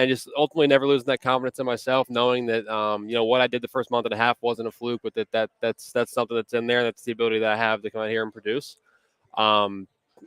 just ultimately never losing that confidence in myself, knowing that what I did the first month and a half wasn't a fluke, but that's something that's in there. That's the ability that I have to come out here and produce.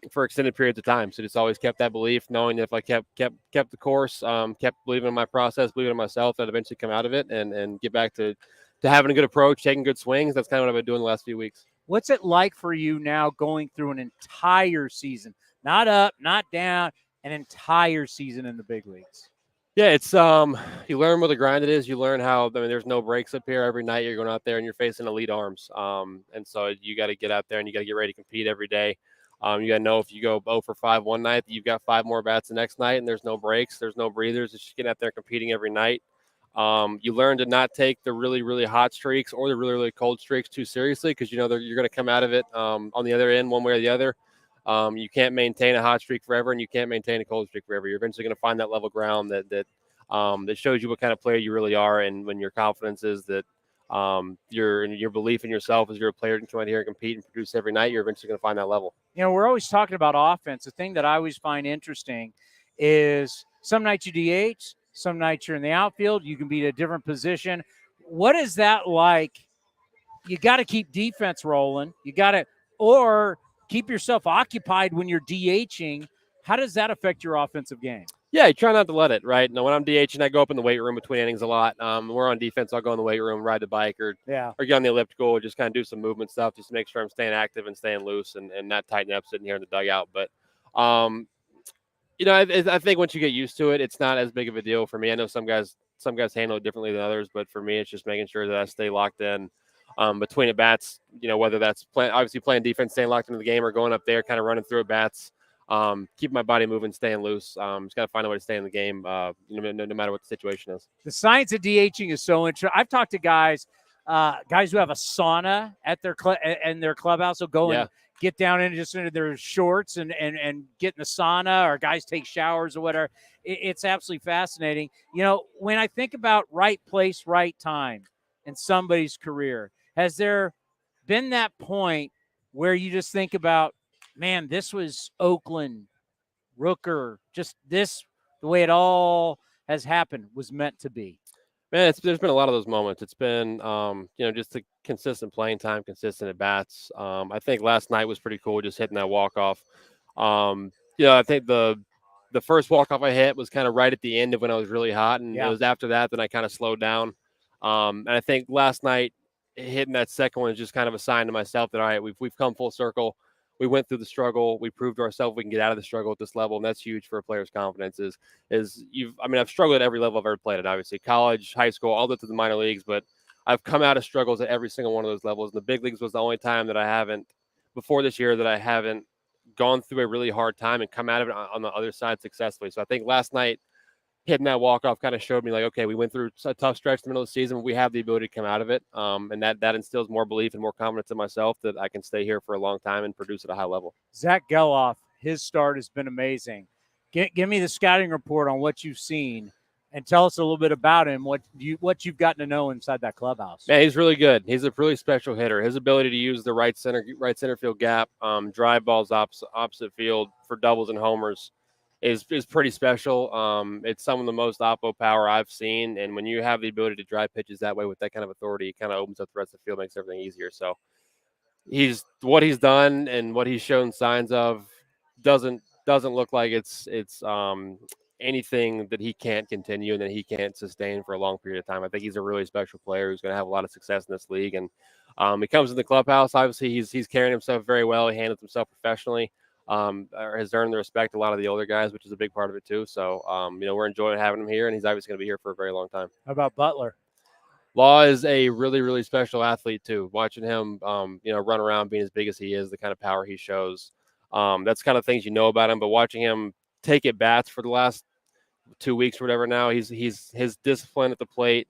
For extended periods of time. So just always kept that belief, knowing that if I kept the course, kept believing in my process, believing in myself, I'd eventually come out of it and get back to having a good approach, taking good swings. That's kind of what I've been doing the last few weeks. What's it like for you now going through an entire season, not up, not down, an entire season in the big leagues? Yeah, it's you learn what the grind it is. You learn how there's no breaks up here. Every night you're going out there and you're facing elite arms. And so you got to get out there and you got to get ready to compete every day. You got to know if you go 0 for 5 one night, you've got 5 more bats the next night, and there's no breaks, there's no breathers. It's just getting out there competing every night. You learn to not take the really, really hot streaks or the really, really cold streaks too seriously because you're going to come out of it on the other end one way or the other. You can't maintain a hot streak forever, and you can't maintain a cold streak forever. You're eventually going to find that level ground that shows you what kind of player you really are, and when your confidence is that your belief in yourself as you're a player and come out here and compete and produce every night, you're eventually going to find that level. We're always talking about offense. The thing that I always find interesting is some nights you DH, some nights you're in the outfield. You can be at a different position. What is that like? You got to keep defense rolling. Or keep yourself occupied when you're DHing. How does that affect your offensive game? Yeah, you try not to let it, right? Now, when I'm DHing, I go up in the weight room between innings a lot. We're on defense, I'll go in the weight room, ride the bike, or get on the elliptical, or just kind of do some movement stuff just to make sure I'm staying active and staying loose and not tightening up sitting here in the dugout. But, I think once you get used to it, it's not as big of a deal for me. I know some guys handle it differently than others, but for me, it's just making sure that I stay locked in between at bats, whether that's obviously playing defense, staying locked into the game, or going up there, kind of running through at bats. Keep my body moving, staying loose. Just got to find a way to stay in the game, no matter what the situation is. The science of DHing is so interesting. I've talked to guys who have a sauna at their in their clubhouse. Will go and get down into their shorts and get in the sauna, or guys take showers or whatever. It's absolutely fascinating. When I think about right place, right time in somebody's career, has there been that point where you just think about, man, this was Oakland, Rooker, just this, the way it all has happened was meant to be? Man, there's been a lot of those moments. It's been, just the consistent playing time, consistent at bats. I think last night was pretty cool, just hitting that walk-off. I think the first walk-off I hit was kind of right at the end of when I was really hot, and it was after that I kind of slowed down. And I think last night hitting that second one is just kind of a sign to myself that, all right, we've come full circle. We went through the struggle. We proved to ourselves we can get out of the struggle at this level, and that's huge for a player's confidence. I've struggled at every level I've ever played at, obviously, college, high school, all the way to the minor leagues, but I've come out of struggles at every single one of those levels. And the big leagues was the only time that I haven't gone through a really hard time and come out of it on the other side successfully. So I think last night hitting that walk-off kind of showed me, like, okay, we went through a tough stretch in the middle of the season, but we have the ability to come out of it. And that instills more belief and more confidence in myself that I can stay here for a long time and produce at a high level. Zach Geloff, his start has been amazing. Give me the scouting report on what you've seen and tell us a little bit about him, what you've gotten to know inside that clubhouse. Man, he's really good. He's a really special hitter. His ability to use the right center field gap, drive balls opposite field for doubles and homers is pretty special. It's some of the most oppo power I've seen, and when you have the ability to drive pitches that way with that kind of authority, it kind of opens up the rest of the field, makes everything easier. So what he's done and what he's shown signs of doesn't look like it's anything that he can't continue and that he can't sustain for a long period of time. I think he's a really special player who's going to have a lot of success in this league. And he comes in the clubhouse. Obviously, he's carrying himself very well. He handles himself professionally. Has earned the respect of a lot of the older guys, which is a big part of it too. So, we're enjoying having him here, and he's obviously going to be here for a very long time. How about Butler? Law is a really, really special athlete too. Watching him, run around being as big as he is, the kind of power he shows, that's kind of things you know about him. But watching him take at bats for the last 2 weeks or whatever now, he's his discipline at the plate,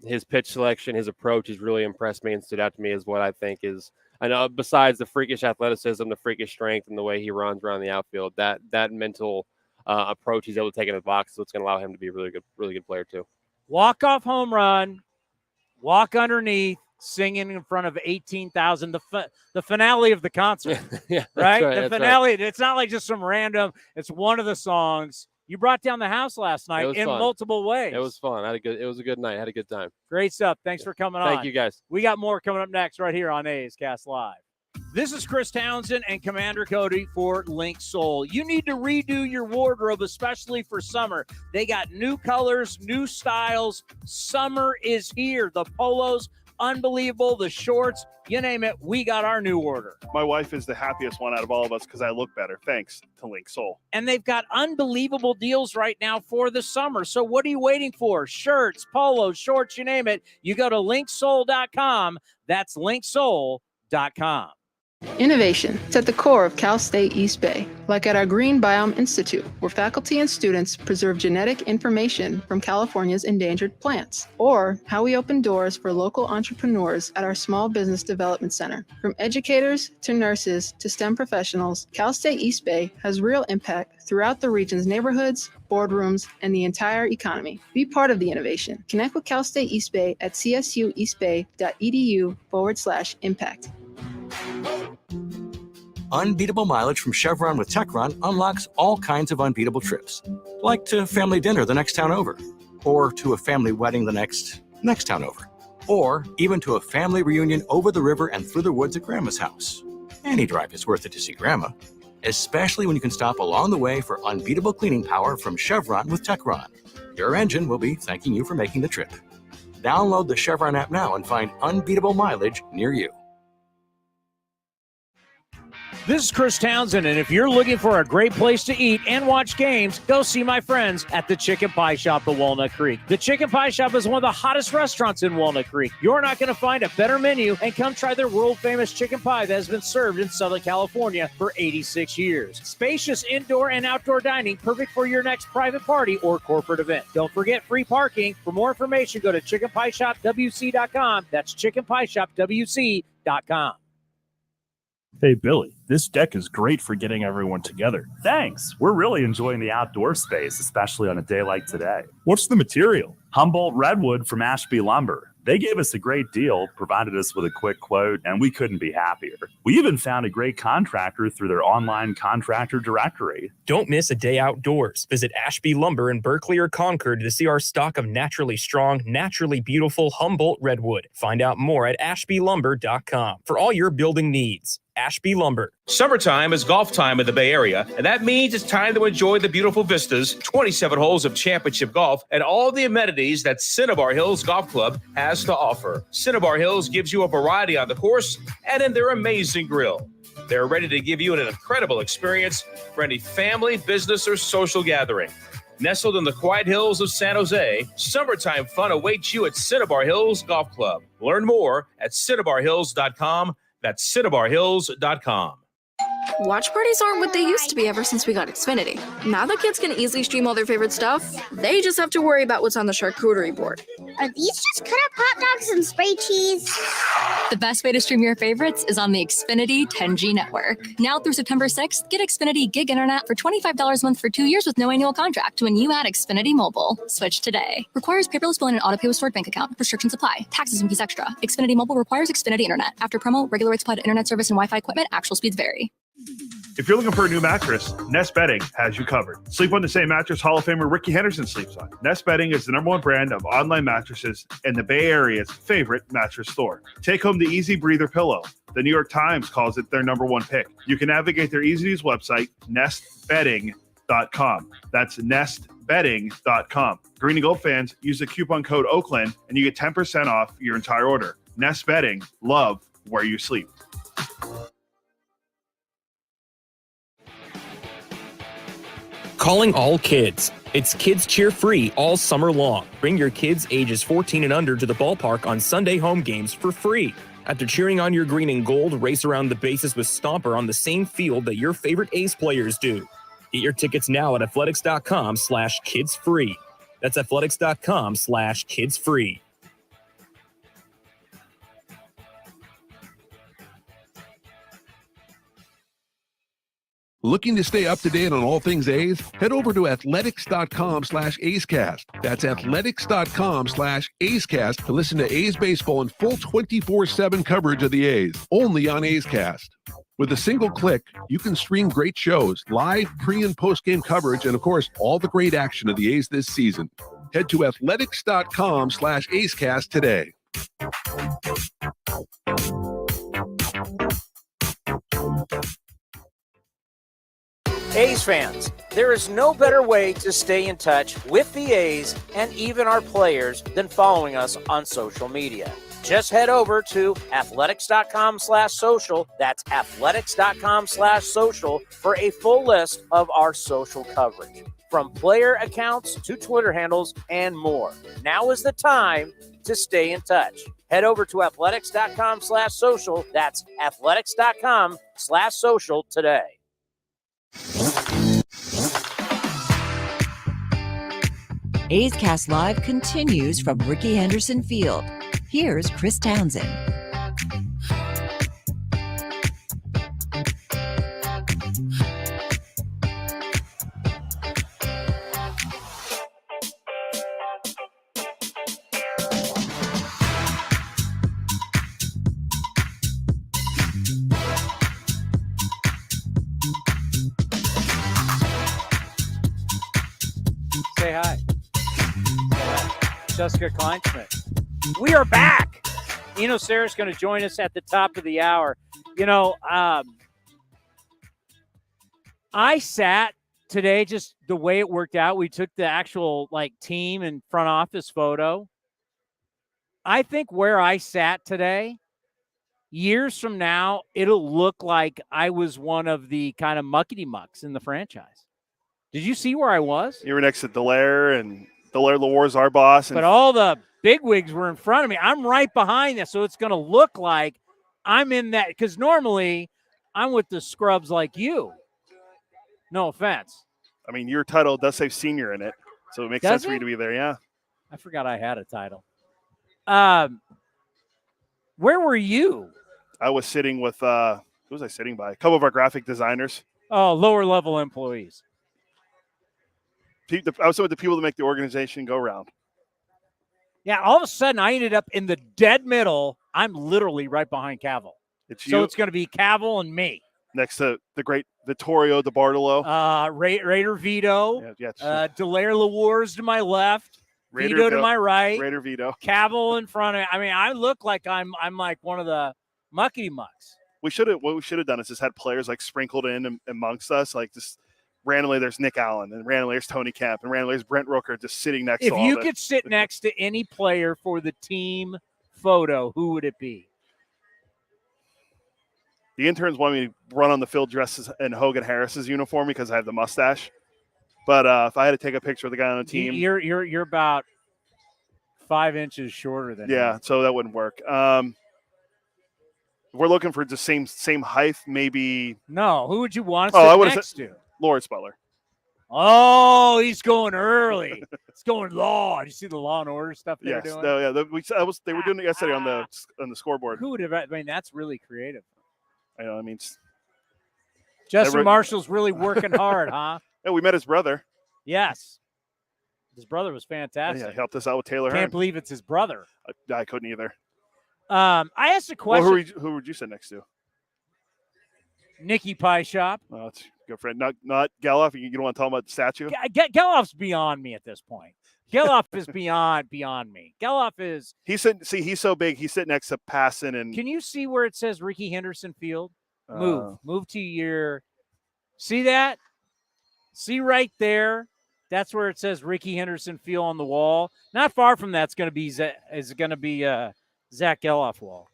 his pitch selection, his approach has really impressed me and stood out to me as what I think is, I know besides the freakish athleticism, the freakish strength, and the way he runs around the outfield, that mental approach he's able to take in the box is what's going to allow him to be a really good player too. Walk-off home run, walk underneath, singing in front of 18,000, the finale of the concert, yeah, right? Right, the finale, right. It's not like just some random, it's one of the songs. You brought down the house last night in fun. Multiple ways. It was fun. It was a good night. I had a good time. Great stuff. Thanks for coming on. Thank you, guys. We got more coming up next right here on A's Cast Live. This is Chris Townsend and Commander Cody for Link Soul. You need to redo your wardrobe, especially for summer. They got new colors, new styles. Summer is here. The polos, unbelievable. The shorts, you name it, we got our new order. My wife is the happiest one out of all of us because I look better, thanks to Link Soul. And they've got unbelievable deals right now for the summer. So what are you waiting for? Shirts, polos, shorts, you name it. You go to linksoul.com. That's linksoul.com. Innovation is at the core of Cal State East Bay, like at our Green Biome Institute, where faculty and students preserve genetic information from California's endangered plants, or how we open doors for local entrepreneurs at our Small Business Development Center. From educators to nurses to STEM professionals, Cal State East Bay has real impact throughout the region's neighborhoods, boardrooms, and the entire economy. Be part of the innovation. Connect with Cal State East Bay at csueastbay.edu/impact. Unbeatable mileage from Chevron with Techron unlocks all kinds of unbeatable trips, like to family dinner the next town over, or to a family wedding the next town over, or even to a family reunion over the river and through the woods at Grandma's house. Any drive is worth it to see Grandma, especially when you can stop along the way for unbeatable cleaning power from Chevron with Techron. Your engine will be thanking you for making the trip. Download the Chevron app now and find unbeatable mileage near you. This is Chris Townsend, and if you're looking for a great place to eat and watch games, go see my friends at the Chicken Pie Shop at Walnut Creek. The Chicken Pie Shop is one of the hottest restaurants in Walnut Creek. You're not going to find a better menu, and come try their world-famous chicken pie that has been served in Southern California for 86 years. Spacious indoor and outdoor dining, perfect for your next private party or corporate event. Don't forget free parking. For more information, go to chickenpieshopwc.com. That's chickenpieshopwc.com. Hey, Billy, this deck is great for getting everyone together. Thanks. We're really enjoying the outdoor space, especially on a day like today. What's the material? Humboldt Redwood from Ashby Lumber. They gave us a great deal, provided us with a quick quote, and we couldn't be happier. We even found a great contractor through their online contractor directory. Don't miss a day outdoors. Visit Ashby Lumber in Berkeley or Concord to see our stock of naturally strong, naturally beautiful Humboldt Redwood. Find out more at ashbylumber.com for all your building needs. Ashby Lumber. Summertime is golf time in the Bay Area, and that means it's time to enjoy the beautiful vistas, 27 holes of championship golf, and all the amenities that Cinnabar Hills Golf Club has to offer. Cinnabar Hills gives you a variety on the course and in their amazing grill. They're ready to give you an incredible experience for any family, business, or social gathering. Nestled in the quiet hills of San Jose, summertime fun awaits you at Cinnabar Hills Golf Club. Learn more at cinnabarhills.com. That's cinnabarhills.com. Watch parties aren't what they used to be ever since we got Xfinity. Now the kids can easily stream all their favorite stuff. They just have to worry about what's on the charcuterie board. Are these just cut up hot dogs and spray cheese? The best way to stream your favorites is on the Xfinity 10G network. Now through September 6th, get Xfinity Gig Internet for $25 a month for 2 years with no annual contract when you add Xfinity Mobile. Switch today. Requires paperless billing and auto-pay with stored bank account. Restrictions apply. Taxes and fees extra. Xfinity Mobile requires Xfinity Internet. After promo, regular rates apply to internet service and Wi-Fi equipment. Actual speeds vary. If you're looking for a new mattress, Nest Bedding has you covered. Sleep on the same mattress Hall of Famer Ricky Henderson sleeps on. Nest Bedding is the #1 brand of online mattresses and the Bay Area's favorite mattress store. Take home the Easy Breather pillow. The New York Times calls it their #1 pick. You can navigate their easy-to-use website, nestbedding.com. That's nestbedding.com. Green and Gold fans, use the coupon code Oakland and you get 10% off your entire order. Nest Bedding, love where you sleep. Calling all kids. It's Kids Cheer Free all summer long. Bring your kids ages 14 and under to the ballpark on Sunday home games for free. After cheering on your green and gold, race around the bases with Stomper on the same field that your favorite A's players do. Get your tickets now at athletics.com/kidsfree. That's athletics.com/kidsfree. Looking to stay up to date on all things A's? Head over to athletics.com/A'scast. That's athletics.com/A'scast to listen to A's baseball in full 24/7 coverage of the A's, only on A's Cast. With a single click, you can stream great shows, live pre- and post-game coverage, and of course, all the great action of the A's this season. Head to athletics.com/A'scast today. A's fans, there is no better way to stay in touch with the A's and even our players than following us on social media. Just head over to athletics.com/social. That's athletics.com/social for a full list of our social coverage, from player accounts to Twitter handles and more. Now is the time to stay in touch. Head over to athletics.com/social. That's athletics.com/social today. A's Cast Live continues from Ricky Henderson Field. Here's Chris Townsend. Say hi. Jessica Kleinschmidt. We are back. Eno Sarah's going to join us at the top of the hour. You know, I sat today, just the way it worked out. We took the actual team and front office photo. I think where I sat today, years from now, it'll look like I was one of the kind of muckety mucks in the franchise. Did you see where I was? You were next to Dallaire, and Dallaire Lewar's our boss. And but all the bigwigs were in front of me. I'm right behind this, so it's going to look like I'm in that, because normally I'm with the scrubs like you. No offense. I mean, your title does say senior in it, so it makes sense for you to be there, yeah. I forgot I had a title. Where were you? I was sitting with, who was I sitting by? A couple of our graphic designers. Oh, lower-level employees. I was with the people that make the organization go round. Yeah, all of a sudden I ended up in the dead middle. I'm literally right behind Cavill. So it's going to be Cavill and me. Next to the great Vittorio DiBartolo. Raider Vito. Yeah, Dallaire Lewar's to my left. Raider Vito to my right. Raider Vito. Cavill in front of me. I mean, I look like I'm like one of the muckety mucks. What we should have done is just had players sprinkled in amongst us, just randomly there's Nick Allen, and randomly there's Tony Kemp, and randomly there's Brent Rooker just sitting next to all of it. If you could sit next to any player for the team photo, who would it be? The interns want me to run on the field dressed in Hogan Harris's uniform because I have the mustache. But if I had to take a picture of the guy on the team, you're about 5 inches shorter than him. So that wouldn't work. If we're looking for the same height, maybe. No, who would you want to I sit would have next said to? Lawrence Butler. Oh, he's going early. It's going law. Did you see the Law and Order stuff they were Yes, doing? no, yeah. They were doing it yesterday on the scoreboard. Who would have? I mean, that's really creative. I know. I mean, Justin Marshall's really working hard, huh? Yeah, we met his brother. Yes. His brother was fantastic. Yeah, he helped us out with Taylor Can't Hearn. believe it's his brother. I couldn't either. I asked a question. Well, who would you sit next to? Nikki Pie Shop. Oh, that's a good friend. Not Geloff. You don't want to tell him about the statue? Geloff's beyond me at this point. Geloff is beyond me. Geloff is. He's so big. He's sitting next to Passon and. Can you see where it says Ricky Henderson Field? Move to your. See that? See right there. That's where it says Ricky Henderson Field on the wall. Not far from that's going to be Zach Geloff wall.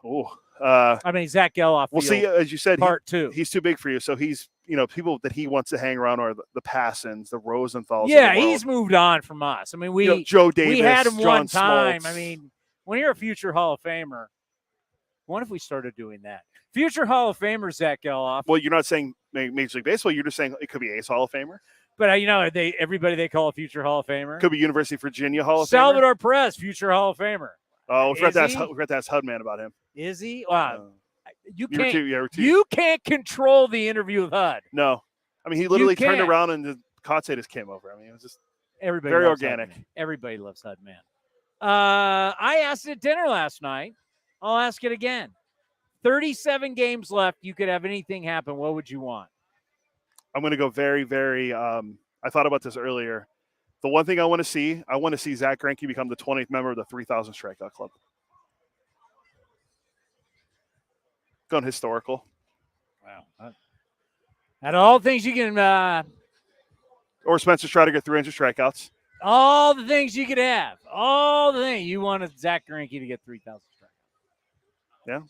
Oh. Zach Geloff. Well, see, as you said, part two. He's too big for you. So he's, people that he wants to hang around are the Passons, the Rosenthals. Yeah, he's moved on from us. I mean, Joe Davis, we had him John one time. Smoltz. I mean, when you're a future Hall of Famer, what if we started doing that? Future Hall of Famer Zach Geloff. Well, you're not saying Major League Baseball. You're just saying it could be Ace Hall of Famer. But everybody they call a future Hall of Famer. Could be University of Virginia Hall of Famer. Salvador Perez, future Hall of Famer. Oh, we forgot to ask Hudman about him. Is he? You can't control the interview with HUD. No, I mean he literally turned around and the Kotze just came over. I mean it was just very organic. Everybody loves Hudman. I asked it at dinner last night. I'll ask it again. 37 games left. You could have anything happen. What would you want? I'm going to go very, very. I thought about this earlier. The one thing I want to see Zach Greinke become the 20th member of the 3,000 Strikeout Club. Going historical. Wow. Out of all things you can. Or Spencer Strider get 300 strikeouts. All the things you could have. All the things. You wanted Zach Greinke to get 3,000 strikeouts. Yeah,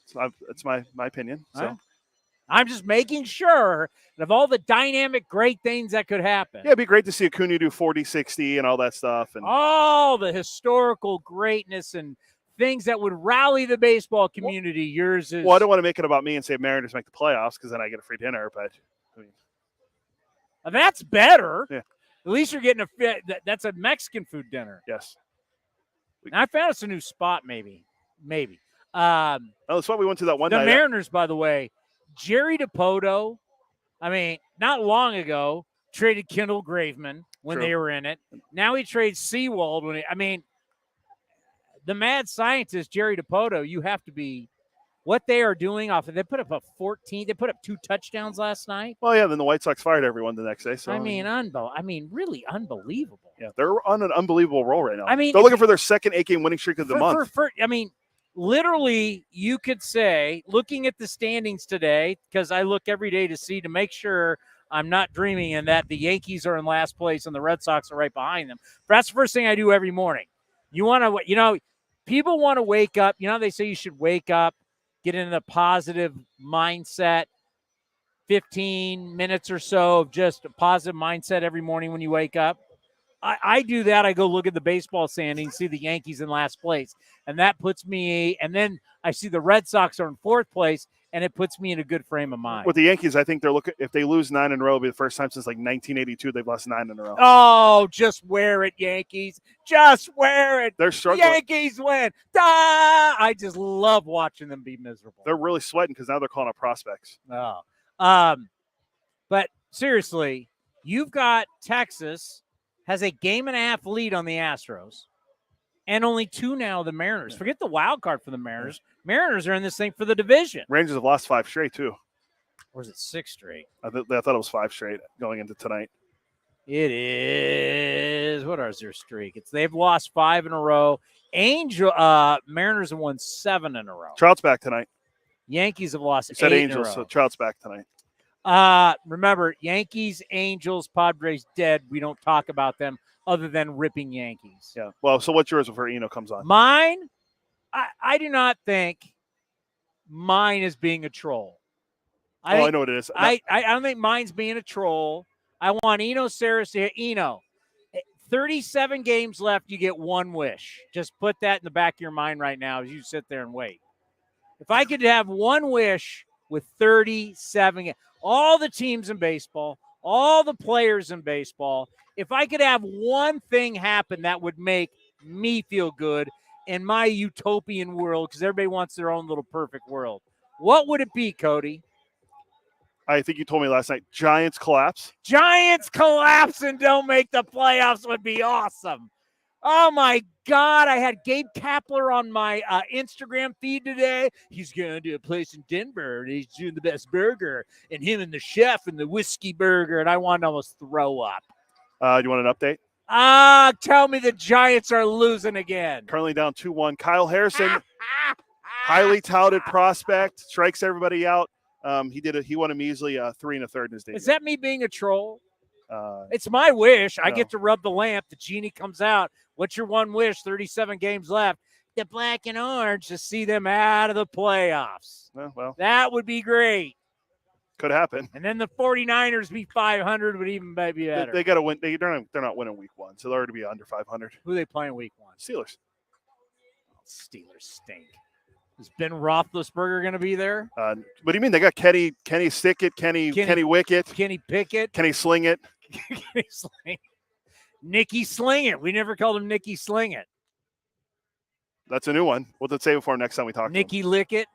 that's my opinion. So. Right. I'm just making sure that of all the dynamic, great things that could happen. Yeah, it'd be great to see Acuna do 40-60 and all that stuff. And all the historical greatness and things that would rally the baseball community. Yours is. Well, I don't want to make it about me and say Mariners make the playoffs because then I get a free dinner. But I mean, that's better. Yeah. At least you're getting that's a Mexican food dinner. Yes. Now, I found us a new spot, maybe. That's why we went to that one night. The Mariners, by the way. Jerry DiPoto, not long ago, traded Kendall Graveman when they were in it. Now he trades Seawald the mad scientist, Jerry DiPoto, you have to be what they are doing off of. They put up a 14. They put up 2 touchdowns last night. Well, yeah, then the White Sox fired everyone the next day. So really unbelievable. Yeah, they're on an unbelievable roll right now. They're looking for their second 8-game winning streak of the month. Literally, you could say, looking at the standings today, because I look every day to make sure I'm not dreaming and that the Yankees are in last place and the Red Sox are right behind them. But that's the first thing I do every morning. You want to, people want to wake up. They say you should wake up, get in a positive mindset, 15 minutes or so of just a positive mindset every morning when you wake up. I do that. I go look at the baseball standings, see the Yankees in last place, and that puts me. And then I see the Red Sox are in 4th place, and it puts me in a good frame of mind. With the Yankees, I think they're looking. If they lose 9 in a row, it'll be the first time since 1982 they've lost 9 in a row. Oh, just wear it, Yankees! Just wear it. They're struggling. Yankees win. I just love watching them be miserable. They're really sweating because now they're calling up prospects. Oh, but seriously, you've got Texas. Has a 1.5 game lead on the Astros, and only 2 now the Mariners. Forget the wild card for the Mariners. Mariners are in this thing for the division. Rangers have lost 5 straight, too. Or is it 6 straight? I thought it was 5 straight going into tonight. It is. What is their streak? They've lost 5 in a row. Mariners have won 7 in a row. Trout's back tonight. Yankees have lost 8 Angels, in a row. so Trout's back tonight. Remember, Yankees, Angels, Padres dead. We don't talk about them other than ripping Yankees. Yeah. Well, so what's yours before Eno comes on? Mine, I do not think mine is being a troll. I know what it is. I don't think mine's being a troll. I want Eno Saris to hit Eno. 37 games left, you get 1 wish. Just put that in the back of your mind right now as you sit there and wait. If I could have one wish with 37, all the teams in baseball, all the players in baseball, if I could have one thing happen that would make me feel good in my utopian world, because everybody wants their own little perfect world, what would it be, Cody? I think you told me last night, Giants collapse. Giants collapse and don't make the playoffs would be awesome. Oh, my God. I had Gabe Kapler on my Instagram feed today. He's going to a place in Denver, and he's doing the best burger, and him and the chef and the whiskey burger, and I wanted to almost throw up. You want an update? Tell me the Giants are losing again. Currently down 2-1. Kyle Harrison, highly touted prospect, strikes everybody out. He won a measly 3 1/3 in his debut. Is that me being a troll? It's my wish. I get to rub the lamp. The genie comes out. What's your one wish? 37 games left. The black and orange to see them out of the playoffs. Well, that would be great. Could happen. And then the 49ers be 500 would even be better. They got to win. They're not winning week 1, so they're already be under 500. Who are they playing week 1? Steelers. Steelers stink. Is Ben Roethlisberger going to be there? What do you mean? They got Kenny Stickett, Kenny Wicket, Kenny Pickett, Kenny Slingett. Kenny Sling. Nicky Slingett. We never called him Nicky Slingett. That's a new one. We'll have to save it for next time we talk. Nicky Lickett.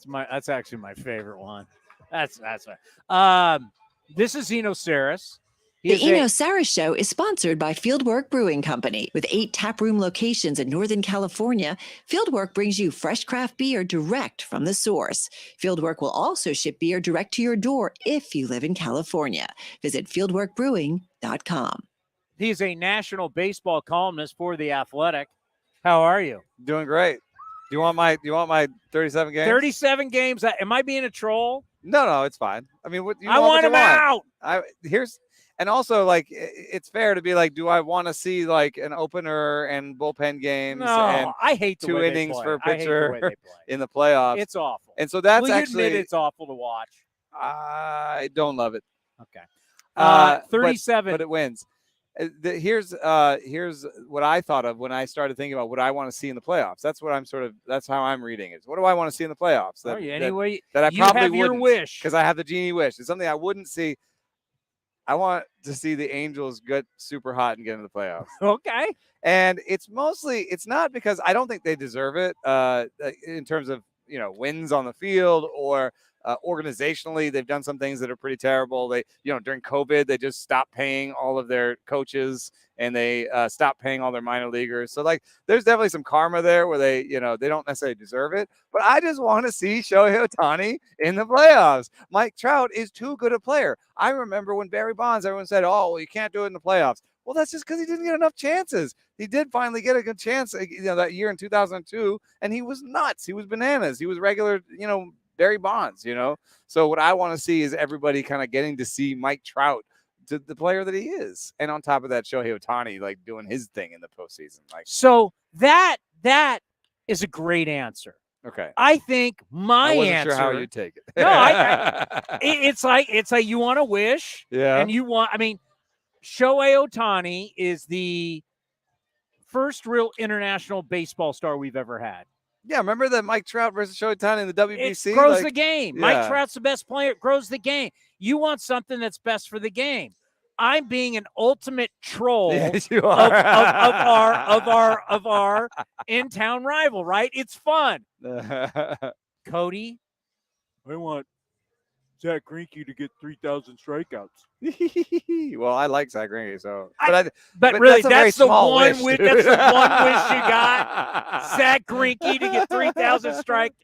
That's actually my favorite one. That's right. This is Eno Saris. The Eno Saris Show is sponsored by Fieldwork Brewing Company. With 8 taproom locations in Northern California, Fieldwork brings you fresh craft beer direct from the source. Fieldwork will also ship beer direct to your door if you live in California. Visit fieldworkbrewing.com. He's a national baseball columnist for The Athletic. How are you? Doing great. Do you want my 37 games? 37 games. Am I being a troll? No, it's fine. I mean, I want him out. And also, like, it's fair to be like, do I want to see like an opener and bullpen games? No, and I hate the 2 way innings they play. for a I hate the way pitcher they play. in the playoffs. It's awful. And so that's Will you actually admit it's awful to watch. I don't love it. Okay. 37, but it wins. Here's what I thought of when I started thinking about what I want to see in the playoffs. That's how I'm reading it. What do I want to see in the playoffs? That I probably have your wouldn't, wish because I have the genie wish. It's something I wouldn't see. I want to see the Angels get super hot and get into the playoffs. Okay. And it's not because I don't think they deserve it in terms of, wins on the field or organizationally. They've done some things that are pretty terrible. They, during COVID, they just stopped paying all of their coaches and they stopped paying all their minor leaguers. So like, there's definitely some karma there where they, they don't necessarily deserve it, but I just want to see Shohei Ohtani in the playoffs. Mike Trout is too good a player. I remember when Barry Bonds, everyone said, oh, well, you can't do it in the playoffs. Well, that's just because he didn't get enough chances. He did finally get a good chance, that year in 2002, and he was nuts. He was bananas. He was regular, Barry Bonds, So what I want to see is everybody kind of getting to see Mike Trout, to the player that he is. And on top of that, Shohei Ohtani, like, doing his thing in the postseason. Like, so that is a great answer. Okay. I think I wasn't answer. sure how you take it. No, it's like you want to wish. Yeah. And Shohei Ohtani is the first real international baseball star we've ever had. Yeah, remember that Mike Trout versus Shohei Ohtani in the WBC? It grows the game. Yeah. Mike Trout's the best player. It grows the game. You want something that's best for the game. I'm being an ultimate troll Yes, you of are. our in-town rival, right? It's fun. Cody, I want Zach Greinke to get 3,000 strikeouts. Well, I like Zach Greinke, so but really, that's the one wish. That's the one wish you got. Zach Greinke to get 3,000 strike.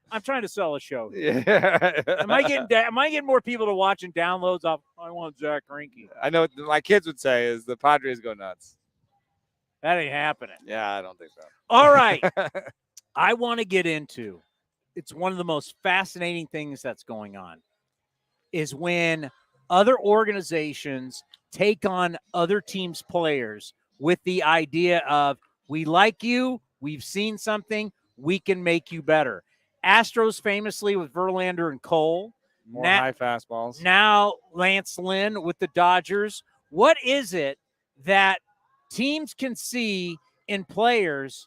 I'm trying to sell a show. Yeah. Am I getting more people to watch and downloads off? I want Zach Greinke. I know what my kids would say is the Padres go nuts. That ain't happening. Yeah, I don't think so. All right. I want to get into, it's one of the most fascinating things that's going on, is when other organizations take on other teams' players with the idea of, we like you, we've seen something, we can make you better. Astros famously with Verlander and Cole. More high fastballs. Now Lance Lynn with the Dodgers. What is it that teams can see in players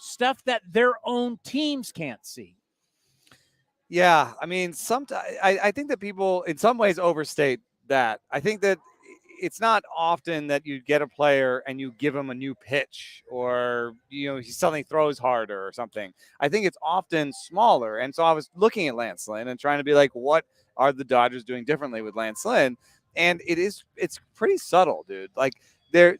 stuff that their own teams can't see. Yeah, I mean, sometimes I think that people in some ways overstate that. I think that it's not often that you get a player and you give him a new pitch or, he suddenly throws harder or something. I think it's often smaller. And so I was looking at Lance Lynn and trying to be like, what are the Dodgers doing differently with Lance Lynn? And it's pretty subtle, dude. Like the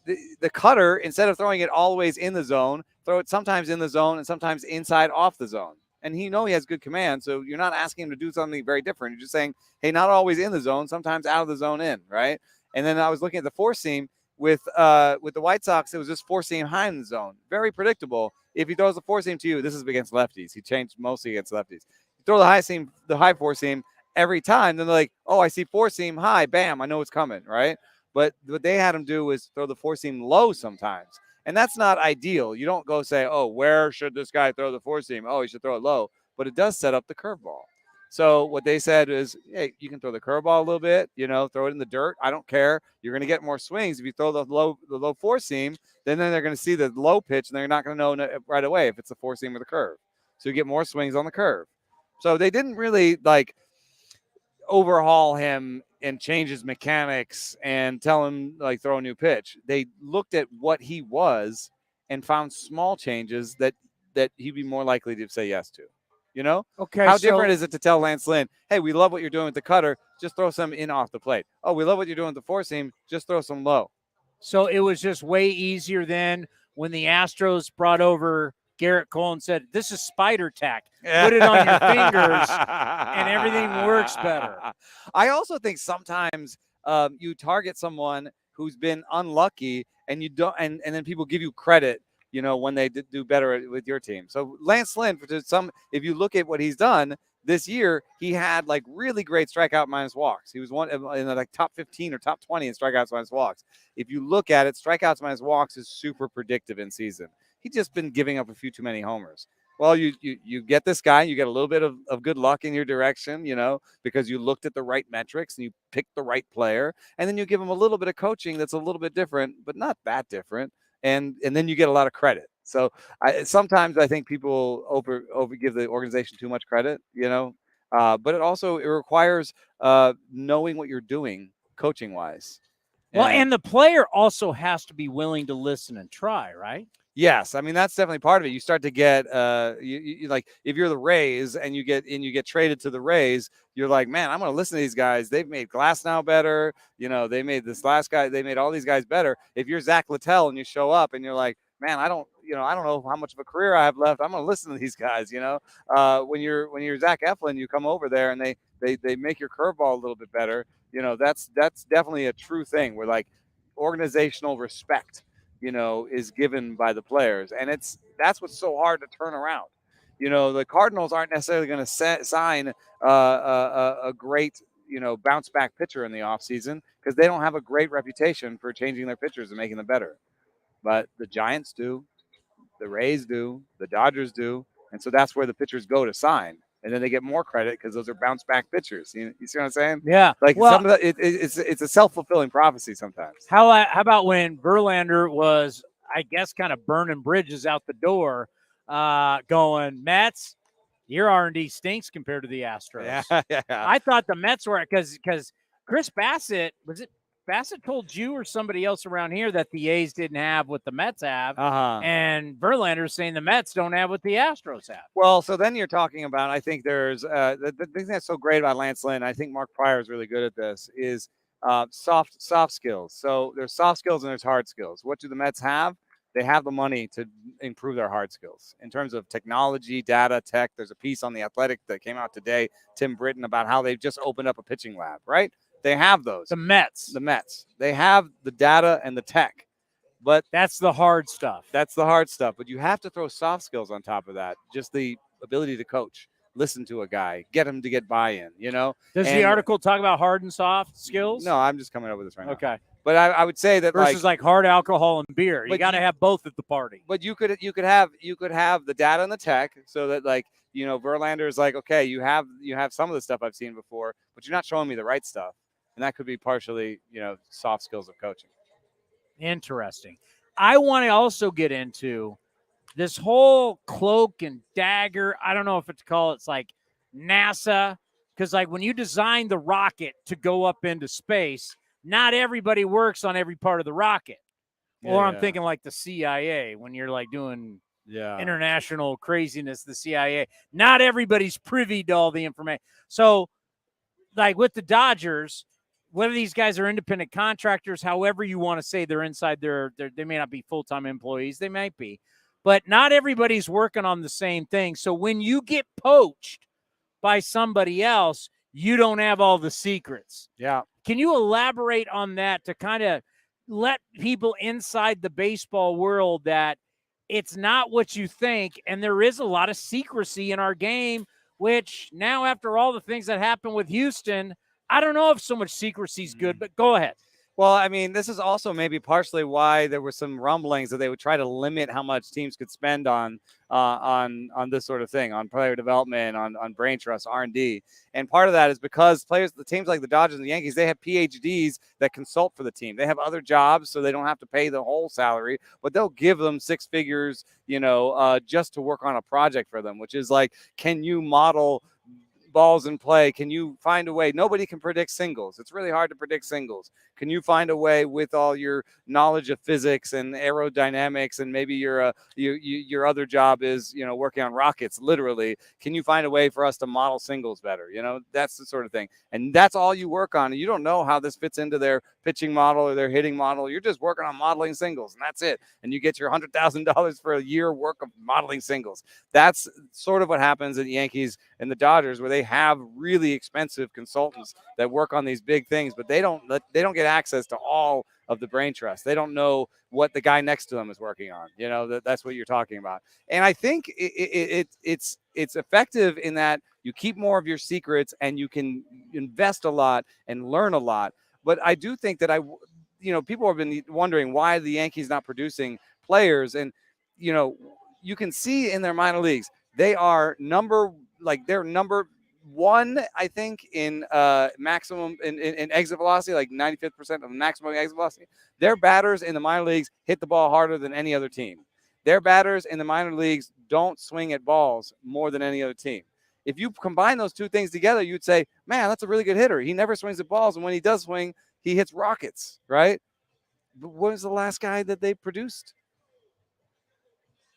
cutter, instead of throwing it always in the zone, throw it sometimes in the zone and sometimes inside off the zone. And he has good command, so you're not asking him to do something very different. You're just saying, hey, not always in the zone, sometimes out of the zone in, right? And then I was looking at the four seam with the White Sox. It was just four seam high in the zone, very predictable. If he throws the four seam to you, this is against lefties. He changed mostly against lefties. You throw the high four seam every time, then they're like, oh, I see four seam high, bam, I know it's coming, right? But what they had him do was throw the four seam low sometimes. And that's not ideal. You don't go say, oh, where should this guy throw the four seam? Oh, he should throw it low. But it does set up the curveball. So what they said is, hey, you can throw the curveball a little bit, throw it in the dirt. I don't care. You're going to get more swings. If you throw the low four seam, then they're going to see the low pitch, and they're not going to know right away if it's the four seam or the curve. So you get more swings on the curve. So they didn't really overhaul him and change his mechanics and tell him throw a new pitch. They looked at what he was and found small changes that he'd be more likely to say yes to. Okay. How different is it to tell Lance Lynn, hey, we love what you're doing with the cutter, just throw some in off the plate. Oh, we love what you're doing with the four seam, just throw some low. So it was just way easier then when the Astros brought over Garrett Cole and said, this is spider tack. Put it on your fingers and everything works better. I also think sometimes you target someone who's been unlucky and you don't, and then people give you credit, when they do better with your team. So Lance Lynn, if you look at what he's done this year, he had really great strikeout minus walks. He was one in the top 15 or top 20 in strikeouts minus walks. If you look at it, strikeouts minus walks is super predictive in season. He's just been giving up a few too many homers. Well, you get this guy, you get a little bit of good luck in your direction, because you looked at the right metrics and you picked the right player, and then you give him a little bit of coaching that's a little bit different, but not that different. And then you get a lot of credit. So sometimes I think people over give the organization too much credit, but it requires knowing what you're doing coaching wise. Well, and the player also has to be willing to listen and try, right? Yes, I mean that's definitely part of it. You start to get you if you're the Rays and you get traded to the Rays, you're like, man, I'm going to listen to these guys. They've made Glasnow better. They made this last guy. They made all these guys better. If you're Zach Littell and you show up and you're like, man, I don't know how much of a career I have left. I'm going to listen to these guys. When you're Zach Eflin, you come over there and they make your curveball a little bit better. That's definitely a true thing. Where organizational respect is given by the players. And that's what's so hard to turn around. The Cardinals aren't necessarily going to sign a great, bounce back pitcher in the offseason because they don't have a great reputation for changing their pitchers and making them better. But the Giants do, the Rays do, the Dodgers do. And so that's where the pitchers go to sign. And then they get more credit because those are bounce back pitchers. You see what I'm saying? Yeah. Some of that, it's a self-fulfilling prophecy sometimes. How about when Verlander was, I guess, kind of burning bridges out the door, going, Mets, your R&D stinks compared to the Astros. Yeah. I thought the Mets were because Chris Bassett, Bassett told you or somebody else around here that the A's didn't have what the Mets have, and Verlander's saying the Mets don't have what the Astros have. Well, so then you're talking about, I think there's the thing that's so great about Lance Lynn, I think Mark Pryor is really good at this, is soft skills. So there's soft skills and there's hard skills. What do the Mets have? They have the money to improve their hard skills in terms of technology, data, tech. There's a piece on The Athletic that came out today, Tim Britton, about how they've just opened up a pitching lab, right? They have those. The Mets. They have the data and the tech, but that's the hard stuff. But you have to throw soft skills on top of that. Just the ability to coach, listen to a guy, get him to get buy-in, Does the article talk about hard and soft skills? No, I'm just coming up with this right now. Okay. But I would say that versus like hard alcohol and beer. You got to have both at the party. But you could have the data and the tech so that Verlander is like, okay, you have some of the stuff I've seen before, but you're not showing me the right stuff. And that could be partially, soft skills of coaching. Interesting. I want to also get into this whole cloak and dagger, I don't know if it's called, it's like NASA, because like when you design the rocket to go up into space, not everybody works on every part of the rocket. Or I'm thinking like the CIA when you're like doing international craziness, the CIA. Not everybody's privy to all the information. So like with the Dodgers, whether these guys are independent contractors, however you want to say they're inside they may not be full-time employees, they might be, but not everybody's working on the same thing. So when you get poached by somebody else, you don't have all the secrets. Yeah. Can you elaborate on that to kind of let people inside the baseball world that it's not what you think, and there is a lot of secrecy in our game, which now after all the things that happened with Houston, I don't know if so much secrecy is good, but go ahead. Well, I mean, this is also maybe partially why there were some rumblings that they would try to limit how much teams could spend on this sort of thing, on player development, on brain trust, R&D. And part of that is because the teams like the Dodgers and the Yankees, they have PhDs that consult for the team. They have other jobs, so they don't have to pay the whole salary, but they'll give them six figures, just to work on a project for them, which is like, can you model balls in play? Can you find a way? Nobody can predict singles. It's really hard to predict singles. Can you find a way with all your knowledge of physics and aerodynamics, and maybe your other job is working on rockets, literally? Can you find a way for us to model singles better? That's the sort of thing, and that's all you work on. And you don't know how this fits into their pitching model or their hitting model. You're just working on modeling singles, and that's it. And you get your $100,000 for a year work of modeling singles. That's sort of what happens at the Yankees and the Dodgers, where they have really expensive consultants that work on these big things, but they don't get access to all of the brain trust. They don't know what the guy next to them is working on. That's what you're talking about. And I think it's effective in that you keep more of your secrets and you can invest a lot and learn a lot. But I do think that people have been wondering why the Yankees not producing players, and you can see in their minor leagues they are number one, I think, in maximum in exit velocity, like 95% of maximum exit velocity. Their batters in the minor leagues hit the ball harder than any other team. Their batters in the minor leagues don't swing at balls more than any other team. If you combine those two things together, you'd say, man, that's a really good hitter. He never swings at balls, and when he does swing, he hits rockets, right? But when was the last guy that they produced?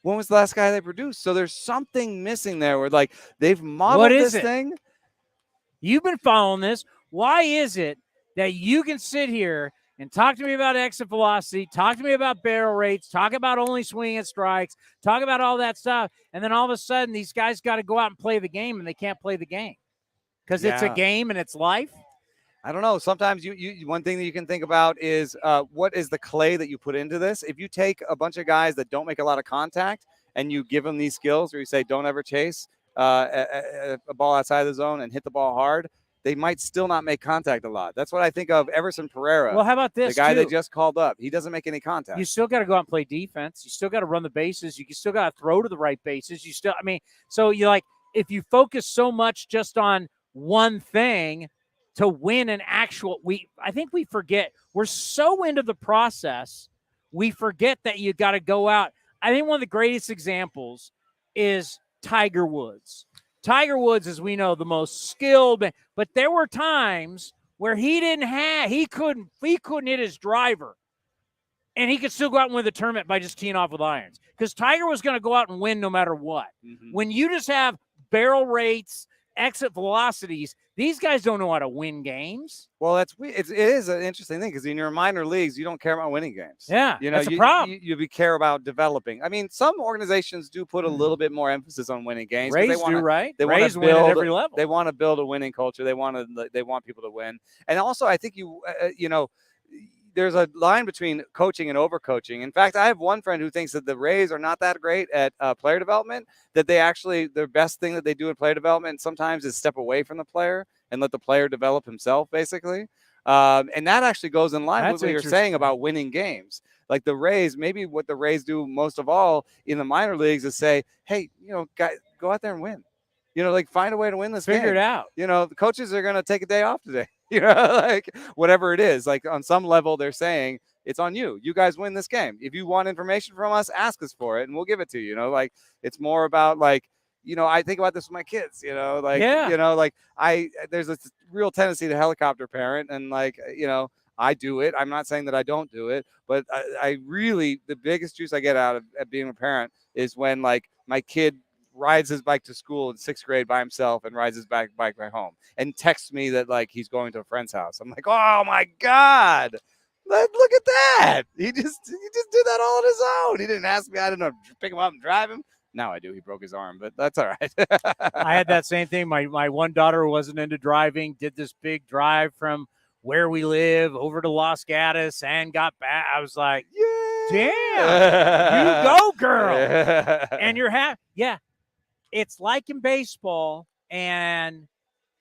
When was the last guy they produced? So there's something missing there where, like, they've modeled this thing. You've been following this. Why is it that you can sit here and talk to me about exit velocity, talk to me about barrel rates, talk about only swinging at strikes, talk about all that stuff, and then all of a sudden these guys got to go out and play the game, and they can't play the game because it's a game and it's life? I don't know. Sometimes you one thing that you can think about is what is the clay that you put into this? If you take a bunch of guys that don't make a lot of contact and you give them these skills, or you say don't ever chase a ball outside of the zone and hit the ball hard, they might still not make contact a lot. That's what I think of Everson Pereira. Well, how about this? The guy too? they just called up. He doesn't make any contact. You still got to go out and play defense. You still got to run the bases. You still got to throw to the right bases. So you if you focus so much just on one thing to win an actual, I think we forget. We're so into the process, we forget that you got to go out. I think one of the greatest examples is Tiger Woods. Tiger Woods, as we know, the most skilled, but there were times where he couldn't hit his driver, and he could still go out and win the tournament by just teeing off with irons, because Tiger was going to go out and win no matter what. Mm-hmm. When you just have barrel rates, exit velocities, these guys don't know how to win games. Well, it is an interesting thing, because in your minor leagues, you don't care about winning games. Yeah, that's a problem. You care about developing. I mean, some organizations do put a little bit more emphasis on winning games. Rays do, right? They Rays want to build win at every level. They want to build a winning culture. They want people to win. And also, I think there's a line between coaching and overcoaching. In fact, I have one friend who thinks that the Rays are not that great at player development, that their best thing that they do in player development sometimes is step away from the player and let the player develop himself, basically. And that actually goes in line with what you're saying about winning games. Like the Rays, maybe what the Rays do most of all in the minor leagues is say, hey, guys, go out there and win. Find a way to win this game. Figure it out. The coaches are going to take a day off today. Whatever it is, like on some level, they're saying, It's on you. You guys win this game. If you want information from us, ask us for it, and we'll give it to you. You know, like it's more about like, you know, I think about this with my kids. You know, like you know, like there's a real tendency to helicopter parent, and like you know, I do it. I'm not saying that I don't do it, but I really the biggest juice I get out of being a parent is when like my kid rides his bike to school in 6th grade by himself and rides his bike back home and texts me that like he's going to a friend's house. I'm like, oh my God, look at that. He just did that all on his own. He didn't ask me. I didn't pick him up and drive him. Now I do. He broke his arm, but that's all right. I had that same thing. My one daughter wasn't into driving, did this big drive from where we live over to Los Gatos and got back. I was like, damn, you go, girl. And you're happy. Yeah. It's like in baseball, and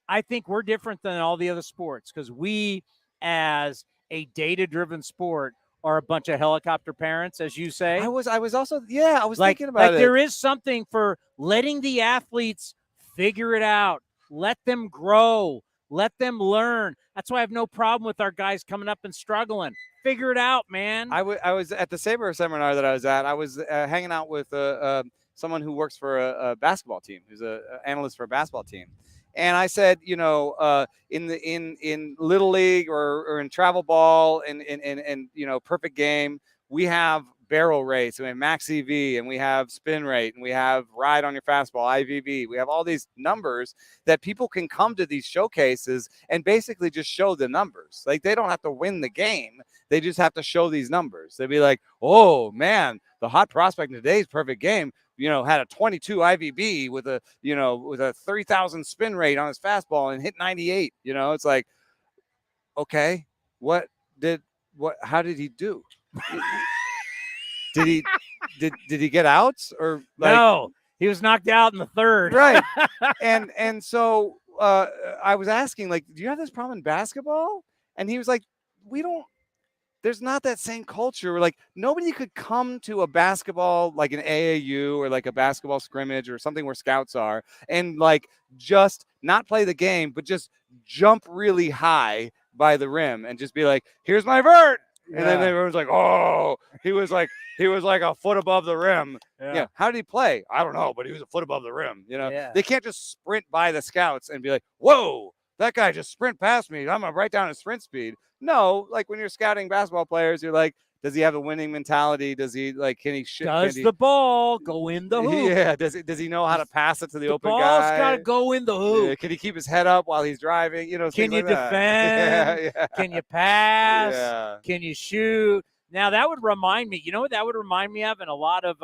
I think we're different than all the other sports because we, as a data-driven sport, are a bunch of helicopter parents, as you say. I was also, I was thinking about it. There is something for letting the athletes figure it out, let them grow, let them learn. That's why I have no problem with our guys coming up and struggling. Figure it out, man. I was at the Sabre seminar that I was at. I was hanging out with someone who works for a basketball team, who's an analyst for a basketball team. And I said, you know, in Little League or in travel ball and you know, perfect game, we have barrel rates, and we have max EV, and we have spin rate, and we have ride on your fastball, IVV. We have all these numbers that people can come to these showcases and basically just show the numbers. Like they don't have to win the game. They just have to show these numbers. They'd be like, oh man, the hot prospect in today's perfect game, you know, had a 22 IVB with a, you know, with a 3,000 spin rate on his fastball and hit 98. You know, it's like, okay, how did he do? Did he get outs or like, no? He was knocked out in the third. Right. and so I was asking, like, do you have this problem in basketball? And he was like, there's not that same culture where like nobody could come to a basketball, like an AAU or like a basketball scrimmage or something where scouts are and like just not play the game, but just jump really high by the rim and just be like, here's my vert. Yeah. And then everyone's like, oh, he was like a foot above the rim. Yeah. How did he play? I don't know, but he was a foot above the rim. You know, They can't just sprint by the scouts and be like, whoa, that guy just sprint past me. I'm right down his sprint speed. No, like when you're scouting basketball players, you're like, does he have a winning mentality? Does he like, can he shoot? Does the ball go in the hoop? Yeah. Does he know how to pass it to the open guy? The ball's got to go in the hoop. Yeah. Can he keep his head up while he's driving? You know, can you like defend? Yeah. Can you pass? Yeah. Can you shoot? Now that would remind me, you know what that would remind me of? And a lot of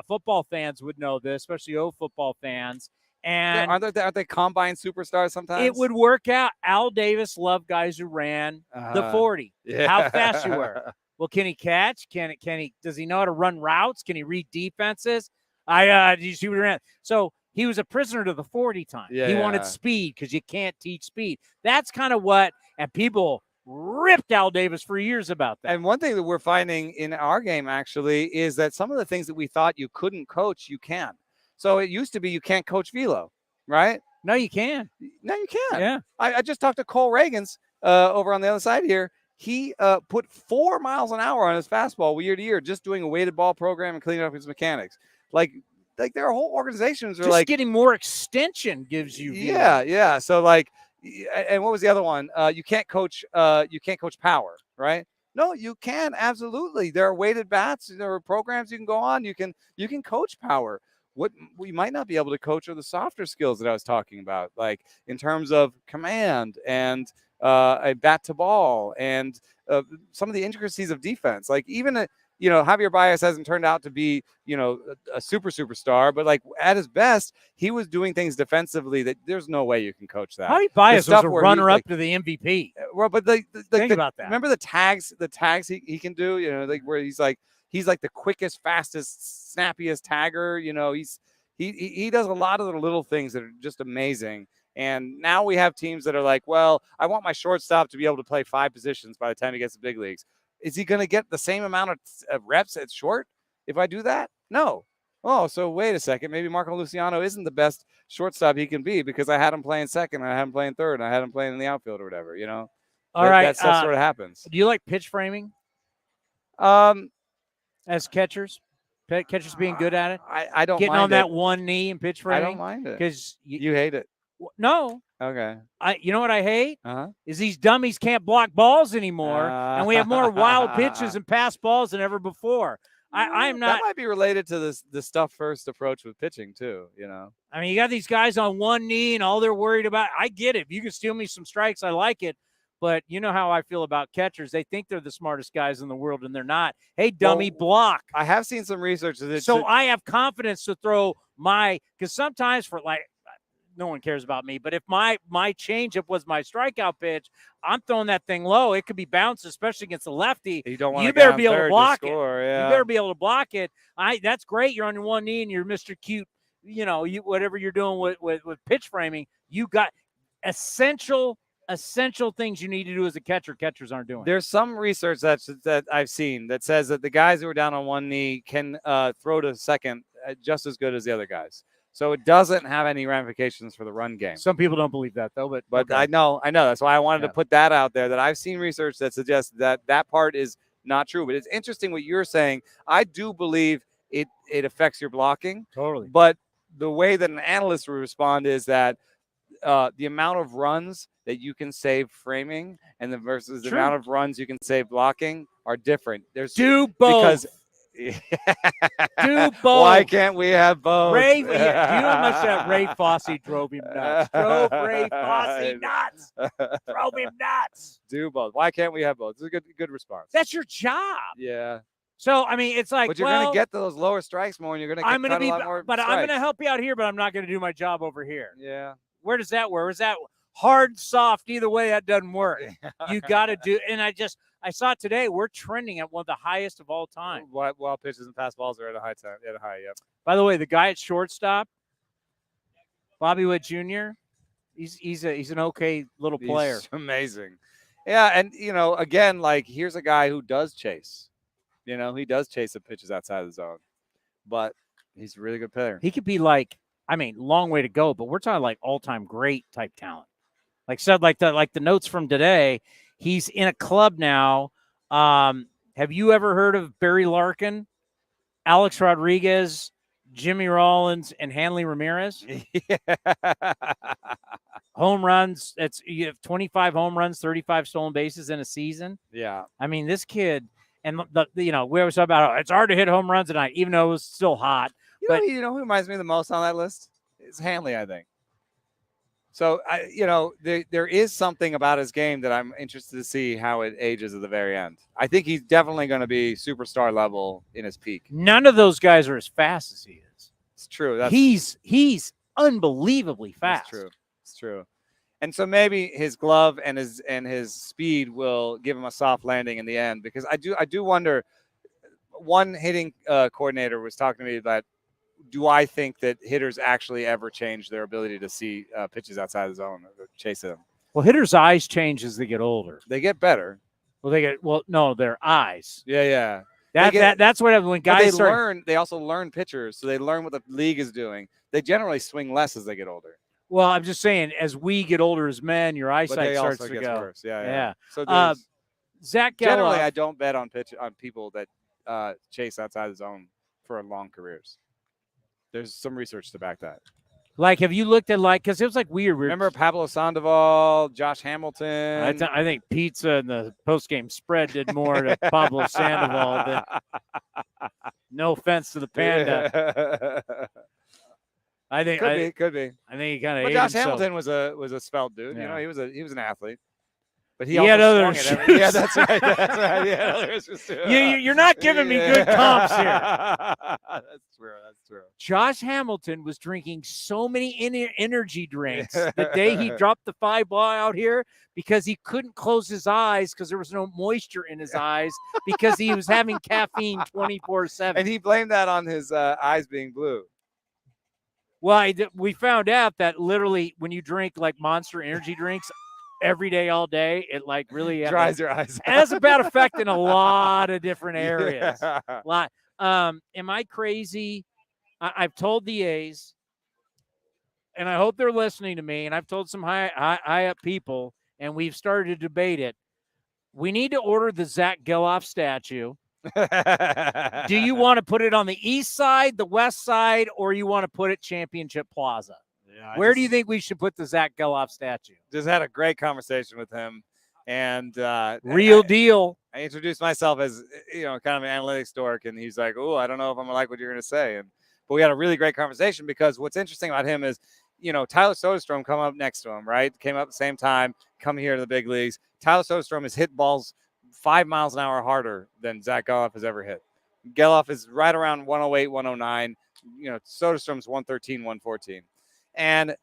football fans would know this, especially old football fans. And aren't they combine superstars sometimes? It would work out. Al Davis loved guys who ran the 40. Yeah. How fast you were. Well, can he catch? Can he? Does he know how to run routes? Can he read defenses? Did you see what he ran? So he was a prisoner to the 40 time. Yeah, he wanted speed because you can't teach speed. That's kind of what, and people ripped Al Davis for years about that. And one thing that we're finding in our game actually is that some of the things that we thought you couldn't coach, you can. So it used to be you can't coach velo, right? No, you can. No, you can. Yeah. I just talked to Cole Reagans over on the other side here. He put 4 miles an hour on his fastball year to year, just doing a weighted ball program and cleaning up his mechanics. Like there are whole organizations that are just like getting more extension gives you. Yeah. So like, and what was the other one? You can't coach power, right? No, you can absolutely. There are weighted bats. There are programs you can go on. You can coach power. What we might not be able to coach are the softer skills that I was talking about, like in terms of command and a bat to ball and some of the intricacies of defense. Like even Javier Baez hasn't turned out to be, a superstar, but like at his best, he was doing things defensively that there's no way you can coach that. Javier Baez was a runner-up to the MVP. Well, but think about that. Remember the tags he can do, like where he's like the quickest, fastest, snappiest tagger. He does a lot of the little things that are just amazing. And now we have teams that are like, well, I want my shortstop to be able to play 5 positions by the time he gets to the big leagues. Is he going to get the same amount of reps at short if I do that? No. Oh, so wait a second. Maybe Marco Luciano isn't the best shortstop he can be because I had him playing second, and I had him playing third, and I had him playing in the outfield or whatever, All right. That stuff sort of happens. Do you like pitch framing? As catchers? Catchers being good at it? I don't Getting mind on that it. one knee and pitch I framing? don't mind it. Because You hate it. no. Okay. You know what I hate? Uh-huh. Is these dummies can't block balls anymore, and we have more wild pitches and pass balls than ever before. I'm not. That might be related to the stuff first approach with pitching too. I mean, you got these guys on one knee, and all they're worried about. I get it. If you can steal me some strikes, I like it. But you know how I feel about catchers. They think they're the smartest guys in the world, and they're not. Hey, dummy, block. I have seen some research that So I have confidence to throw because sometimes for no one cares about me, but if my changeup was my strikeout pitch, I'm throwing that thing low. It could be bounced, especially against a lefty. You don't want You to better be able to block it. Yeah. You better be able to block it. That's great. You're on your one knee and you're Mr. Cute. Whatever you're doing with pitch framing, you got essential things you need to do as a catcher. Catchers aren't doing. There's some research that I've seen that says that the guys who are down on one knee can throw to second just as good as the other guys. So it doesn't have any ramifications for the run game. Some people don't believe that though, but okay. I know. That's why I wanted to put that out there. That I've seen research that suggests that part is not true. But it's interesting what you're saying. I do believe it affects your blocking. Totally. But the way that an analyst would respond is that the amount of runs that you can save framing and versus the amount of runs you can save blocking are different. Do both. Because do both. Why can't we have both? Ray, do you know how much that Ray Fosse drove him nuts? Drove Ray Fosse nuts. Drove him nuts. Do both. Why can't we have both? It's a good response. That's your job. Yeah. So I mean, it's like, but you're going to get those lower strikes more, and you're going to get a lot more. But strikes. I'm going to help you out here, but I'm not going to do my job over here. Yeah. Where does that work? Is that hard, soft? Either way, that doesn't work. You got to do. And I saw it today. We're trending at one of the highest of all time. While pitches and fast balls are at a high time. Yep. By the way, the guy at shortstop, Bobby Witt Jr., he's an okay little player. He's amazing. Yeah, and again, here's a guy who does chase. He does chase the pitches outside of the zone, but he's a really good player. He could be long way to go, but we're talking all-time great type talent. Like the notes from today, he's in a club now. Have you ever heard of Barry Larkin, Alex Rodriguez, Jimmy Rollins, and Hanley Ramirez? Yeah. Home runs. You have 25 home runs, 35 stolen bases in a season. Yeah. I mean, this kid, and we always talk about it's hard to hit home runs tonight, even though it was still hot. You know who reminds me the most on that list? It's Hanley, I think. So, there is something about his game that I'm interested to see how it ages at the very end. I think he's definitely going to be superstar level in his peak. None of those guys are as fast as he is. It's true. He's unbelievably fast. It's true. And so maybe his glove and his speed will give him a soft landing in the end, because I do wonder. One hitting coordinator was talking to me about, do I think that hitters actually ever change their ability to see pitches outside the zone or chase them? Well, hitters' eyes change as they get older. They get better. No, their eyes. Yeah. That's what happens when guys learn. They also learn pitchers, so they learn what the league is doing. They generally swing less as they get older. Well, I'm just saying, as we get older as men, your eyesight starts to go worse. Yeah. So Zach Geloff, generally, I don't bet on people that chase outside the zone for long careers. There's some research to back that. Have you looked at because it was weird. Remember Pablo Sandoval, Josh Hamilton? I think pizza and the post-game spread did more to Pablo Sandoval than. No offense to the Panda. I think could be. I think he kind of. But Josh Hamilton was a svelte dude. Yeah. He was an athlete. But he had other issues. Yeah, that's right. That's right. Yeah, other issues too. You're not giving me good comps here. That's true. Josh Hamilton was drinking so many energy drinks the day he dropped the 5-ball out here because he couldn't close his eyes because there was no moisture in his eyes because he was having caffeine 24/7. And he blamed that on his eyes being blue. Well, we found out that literally when you drink Monster energy drinks every day, all day, it really dries your eyes. It has a bad effect in a lot of different areas. Yeah. Am I crazy? I've told the A's, and I hope they're listening to me, and I've told some high up people, and we've started to debate it. We need to order the Zach Geloff statue, Do you want to put it on the east side, the west side, or you want to put it Championship Plaza? Yeah, Where do you think we should put the Zach Geloff statue? Just had a great conversation with him, and Real deal. I introduced myself as kind of an analytics dork, and he's like, "Oh, I don't know if I'm gonna like what you're gonna say." But we had a really great conversation because what's interesting about him is, Tyler Soderstrom come up next to him, right? Came up at the same time, come here to the big leagues. Tyler Soderstrom has hit balls 5 miles an hour harder than Zach Geloff has ever hit. Geloff is right around 108, 109. Soderstrom's 113, 114. And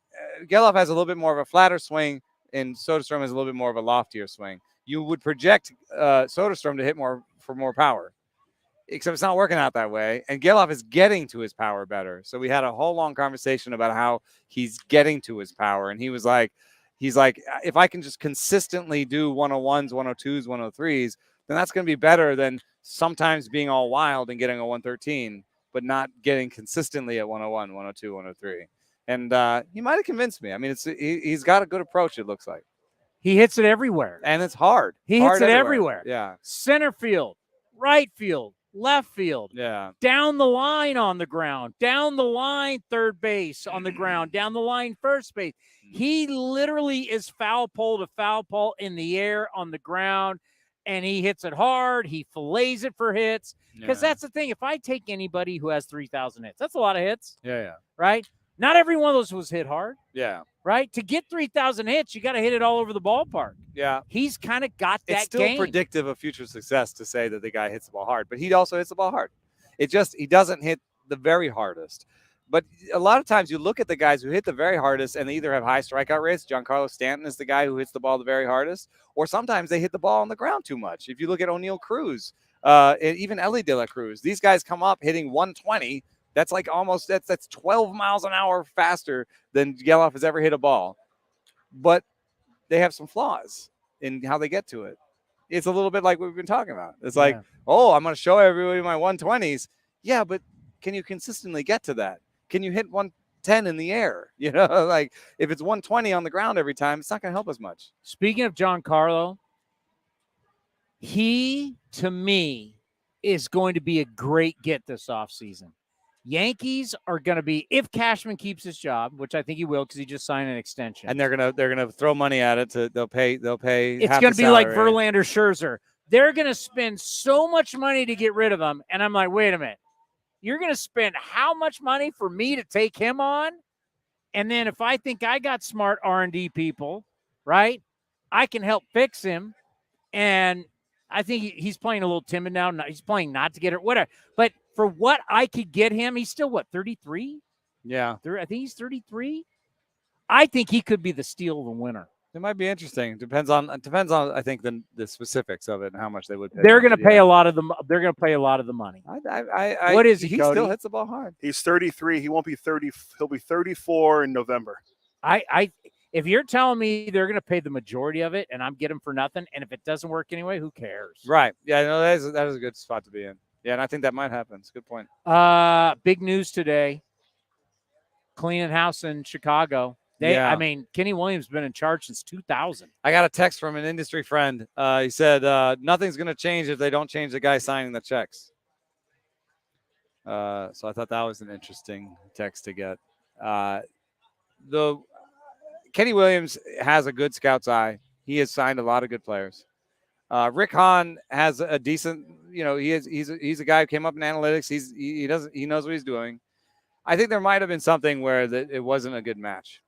Geloff has a little bit more of a flatter swing, and Soderstrom has a little bit more of a loftier swing. You would project Soderstrom to hit more for more power, except it's not working out that way. And Geloff is getting to his power better. So we had a whole long conversation about how he's getting to his power. And he's like, if I can just consistently do 101s, 102s, 103s, then that's going to be better than sometimes being all wild and getting a 113, but not getting consistently at 101, 102, 103. And he might have convinced me. I mean, he's got a good approach, it looks like. He hits it everywhere. And it's hard. He hits it everywhere. Yeah. Center field, right field, left field. Yeah. Down the line on the ground. Down the line third base on the ground. Down the line first base. He literally is foul pole to foul pole in the air on the ground, and he hits it hard. He fillets it for hits. Because that's the thing. If I take anybody who has 3,000 hits, that's a lot of hits. Yeah. Right? Not every one of those was hit hard. Yeah. Right? To get 3,000 hits, you got to hit it all over the ballpark. Yeah. He's kind of got that It's still game. predictive of future success to say that the guy hits the ball hard, but he also hits the ball hard. He doesn't hit the very hardest. But a lot of times you look at the guys who hit the very hardest and they either have high strikeout rates. Giancarlo Stanton is the guy who hits the ball the very hardest, or sometimes they hit the ball on the ground too much. If you look at O'Neal Cruz, and even Ellie De La Cruz, these guys come up hitting 120. That's like almost that's 12 miles an hour faster than Geloff has ever hit a ball. But they have some flaws in how they get to it. It's a little bit like what we've been talking about. It's like, I'm going to show everybody my 120s. Yeah, but can you consistently get to that? Can you hit 110 in the air? Like if it's 120 on the ground every time, it's not going to help as much. Speaking of Giancarlo, he, to me, is going to be a great get this offseason. Yankees are going to be, if Cashman keeps his job, which I think he will because he just signed an extension. And they're gonna throw money at it. They'll pay. It's going to be like Verlander, Scherzer. They're going to spend so much money to get rid of him. And I'm like, wait a minute. You're going to spend how much money for me to take him on? And then if I think I got smart R&D people, right, I can help fix him. And I think he's playing a little timid now. He's playing not to get it, whatever. But for what I could get him, he's still, 33? Yeah. I think he's 33. I think he could be the steal of the winter. It might be interesting. Depends on I think the specifics of it and how much they would pay. They're going to pay a lot of the. They're going to pay a lot of the money. What is he? He Cody? still hits the ball hard. He's 33. He won't be 30. He'll be 34 in November. If you're telling me they're going to pay the majority of it and I'm getting him for nothing, and if it doesn't work anyway, who cares? Right. Yeah. No, that is a good spot to be in. Yeah, and I think that might happen. It's a good point. Big news today. Cleaning house in Chicago. Kenny Williams has been in charge since 2000. I got a text from an industry friend. He said, nothing's going to change if they don't change the guy signing the checks. So I thought that was an interesting text to get. Kenny Williams has a good scout's eye. He has signed a lot of good players. Rick Hahn has a decent, he's a guy who came up in analytics. He knows what he's doing. I think there might have been something where it wasn't a good match.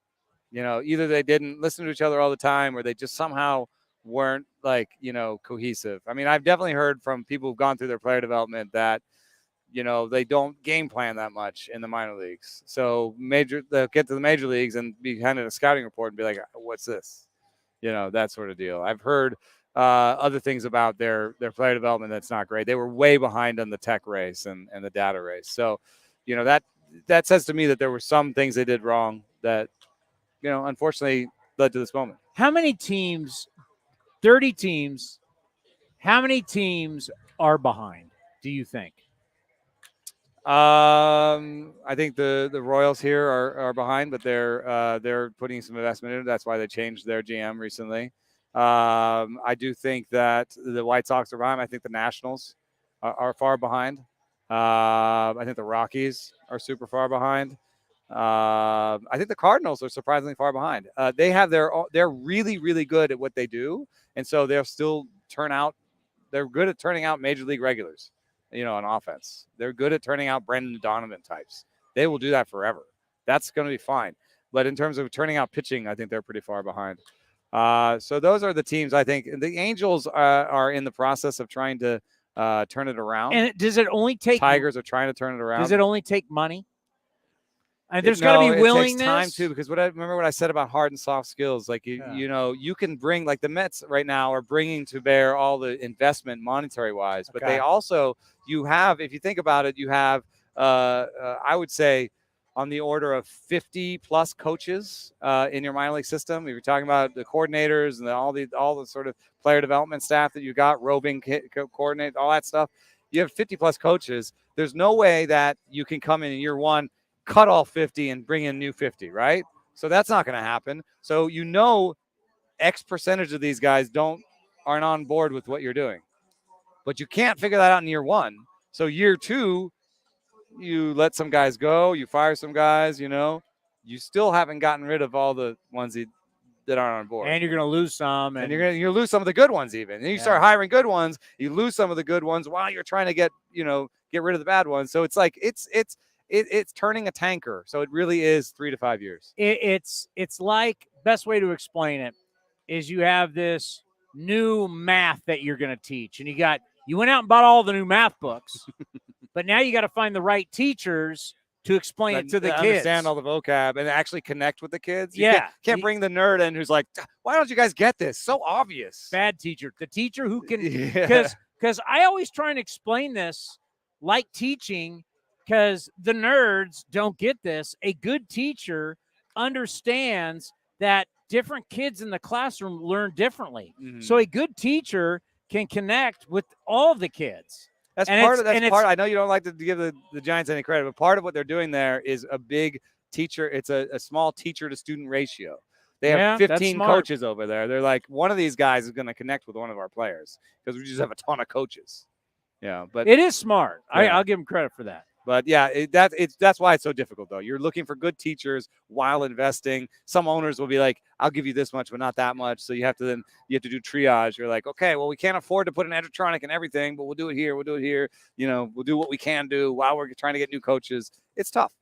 Either they didn't listen to each other all the time or they just somehow weren't cohesive. I mean, I've definitely heard from people who've gone through their player development that, they don't game plan that much in the minor leagues. So they'll get to the major leagues and be kind of a scouting report and be like, what's this? That sort of deal. I've heard other things about their player development that's not great. They were way behind on the tech race and the data race. So, that says to me that there were some things they did wrong that, unfortunately led to this moment. How many teams, 30 teams, how many teams are behind, do you think? I think the Royals here are behind, but they're putting some investment in it. That's why they changed their GM recently. I do think that the White Sox are behind. I think the Nationals are far behind. I think the Rockies are super far behind. I think the Cardinals are surprisingly far behind. They're really, really good at what they do, and so they'll still turn out. They're good at turning out major league regulars, on offense. They're good at turning out Brendan Donovan types. They will do that forever. That's going to be fine. But in terms of turning out pitching, I think they're pretty far behind. So those are the teams. I think the Angels are in the process of trying to turn it around. And does it only take Tigers are trying to turn it around? Does it only take money? There's got to be willingness. It takes time too, because remember what I said about hard and soft skills. Like you can bring, like the Mets right now are bringing to bear all the investment monetary wise, but they also if you think about it, you have I would say on the order of 50 plus coaches in your minor league system. If you're talking about the coordinators and all the sort of player development staff that you got, roving coordinate, all that stuff, you have 50 plus coaches. There's no way that you can come in year one, cut all 50 and bring in new 50, right? So that's not going to happen. So X percentage of these guys aren't on board with what you're doing. But you can't figure that out in year one. So year two, you let some guys go, you fire some guys, you still haven't gotten rid of all the ones that aren't on board. And you're going to lose some. And you're lose some of the good ones even. And you start hiring good ones, you lose some of the good ones while you're trying to get rid of the bad ones. So it's like it's turning a tanker. So it really is 3 to 5 years. It's like, best way to explain it is you have this new math that you're going to teach. And you went out and bought all the new math books, but now you got to find the right teachers to explain it to the kids. Understand all the vocab and actually connect with the kids. You Yeah. can't bring the nerd in who's like, why don't you guys get this? So obvious. Bad teacher. The teacher who can, because I always try and explain this like teaching, because the nerds don't get this. A good teacher understands that different kids in the classroom learn differently. Mm-hmm. So a good teacher can connect with all the kids. That's part. I know you don't like to give the Giants any credit, but part of what they're doing there is a big teacher. It's a small teacher to student ratio. They have 15 coaches over there. They're like, one of these guys is going to connect with one of our players because we just have a ton of coaches. Yeah, but it is smart. Yeah. I'll give them credit for that. But yeah, that's why it's so difficult, though. You're looking for good teachers while investing. Some owners will be like, I'll give you this much, but not that much. So you have to do triage. You're like, okay, well, we can't afford to put an Edgertronic and everything, but we'll do it here. We'll do it here. We'll do what we can do while we're trying to get new coaches. It's tough.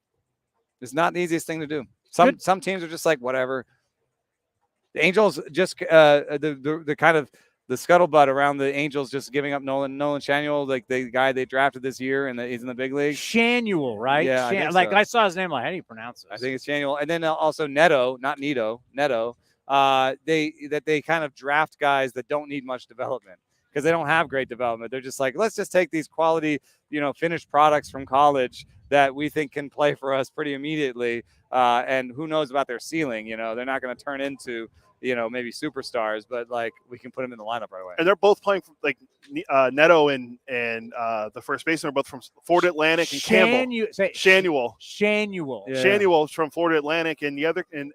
It's not the easiest thing to do. Some teams are just like, whatever. The Angels just the kind of the scuttlebutt around the Angels just giving up Nolan Shanuel, like the guy they drafted this year, and he's in the big league. Shanuel, right? Yeah, I saw his name. Like, how do you pronounce it? I think it's Shanuel. And then also Neto, not Neto. They kind of draft guys that don't need much development because they don't have great development. They're just like, let's just take these quality, finished products from college that we think can play for us pretty immediately. And who knows about their ceiling? They're not going to turn into maybe superstars, but like we can put them in the lineup right away. And they're both playing like Neto and the first baseman are both from Florida Atlantic and Campbell. Shanuel. Yeah. Shanuel's from Florida Atlantic, and the other and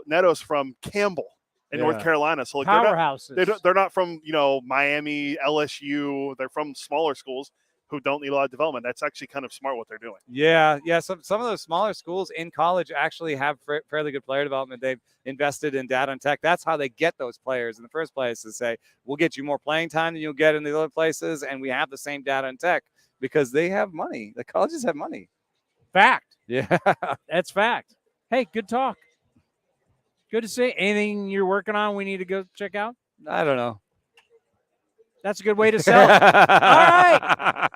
Neto's from Campbell in North Carolina. So like powerhouses. They're not from Miami, LSU. They're from smaller schools who don't need a lot of development. That's actually kind of smart what they're doing. Yeah. Some of those smaller schools in college actually have fairly good player development. They've invested in data and tech. That's how they get those players in the first place, to say, we'll get you more playing time than you'll get in the other places, and we have the same data and tech because they have money. The colleges have money. Fact. Yeah. That's fact. Hey, good talk. Good to see. Anything you're working on we need to go check out? I don't know. That's a good way to sell it. All right.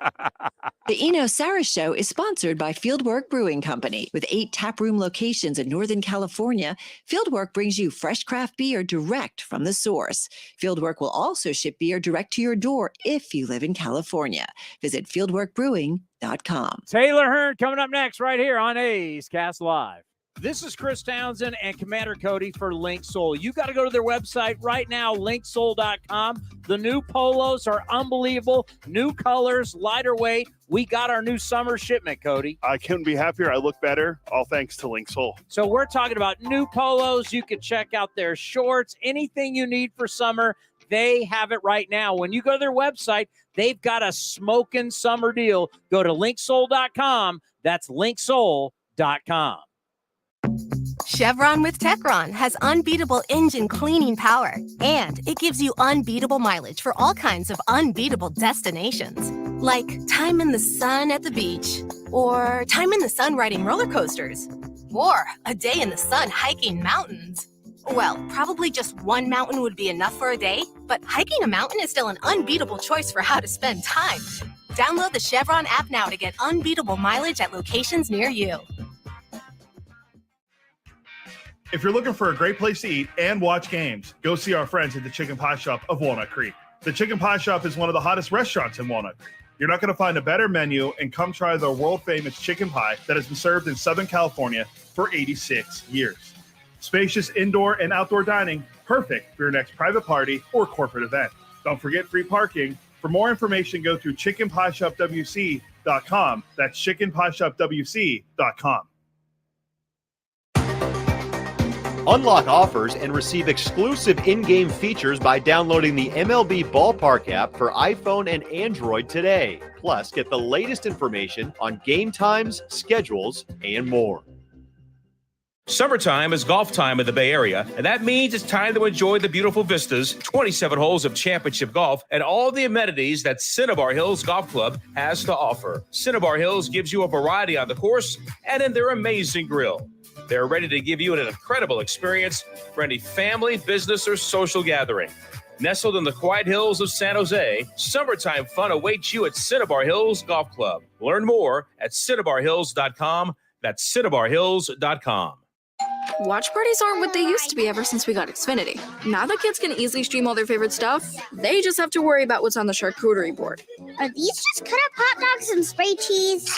The Eno Saris Show is sponsored by Fieldwork Brewing Company. With 8 taproom locations in Northern California, Fieldwork brings you fresh craft beer direct from the source. Fieldwork will also ship beer direct to your door if you live in California. Visit fieldworkbrewing.com. Taylor Hearn coming up next right here on A's Cast Live. This is Chris Townsend and Commander Cody for Link Soul. You got to go to their website right now, linksoul.com. The new polos are unbelievable. New colors, lighter weight. We got our new summer shipment, Cody. I couldn't be happier. I look better, all thanks to Link Soul. So we're talking about new polos. You can check out their shorts, anything you need for summer. They have it right now. When you go to their website, they've got a smoking summer deal. Go to linksol.com. That's linksol.com. Chevron with Techron has unbeatable engine cleaning power, and it gives you unbeatable mileage for all kinds of unbeatable destinations, like time in the sun at the beach, or time in the sun riding roller coasters, or a day in the sun hiking mountains. Well, probably just one mountain would be enough for a day, but hiking a mountain is still an unbeatable choice for how to spend time. Download the Chevron app now to get unbeatable mileage at locations near you. If you're looking for a great place to eat and watch games, go see our friends at the Chicken Pie Shop of Walnut Creek. The Chicken Pie Shop is one of the hottest restaurants in Walnut Creek. You're not going to find a better menu, and come try the world-famous chicken pie that has been served in Southern California for 86 years. Spacious indoor and outdoor dining, perfect for your next private party or corporate event. Don't forget free parking. For more information, go to chickenpieshopwc.com. That's chickenpieshopwc.com. Unlock offers and receive exclusive in-game features by downloading the MLB Ballpark app for iPhone and Android today. Plus, get the latest information on game times, schedules, and more. Summertime is golf time in the Bay Area, and that means it's time to enjoy the beautiful vistas, 27 holes of championship golf, and all the amenities that Cinnabar Hills Golf Club has to offer. Cinnabar Hills gives you a variety on the course and in their amazing grill. They're ready to give you an incredible experience for any family, business, or social gathering. Nestled in the quiet hills of San Jose, summertime fun awaits you at Cinnabar Hills Golf Club. Learn more at cinnabarhills.com. That's cinnabarhills.com. Watch parties aren't what they used to be ever since we got Xfinity. Now that kids can easily stream all their favorite stuff, they just have to worry about what's on the charcuterie board. Are these just cut up hot dogs and spray cheese?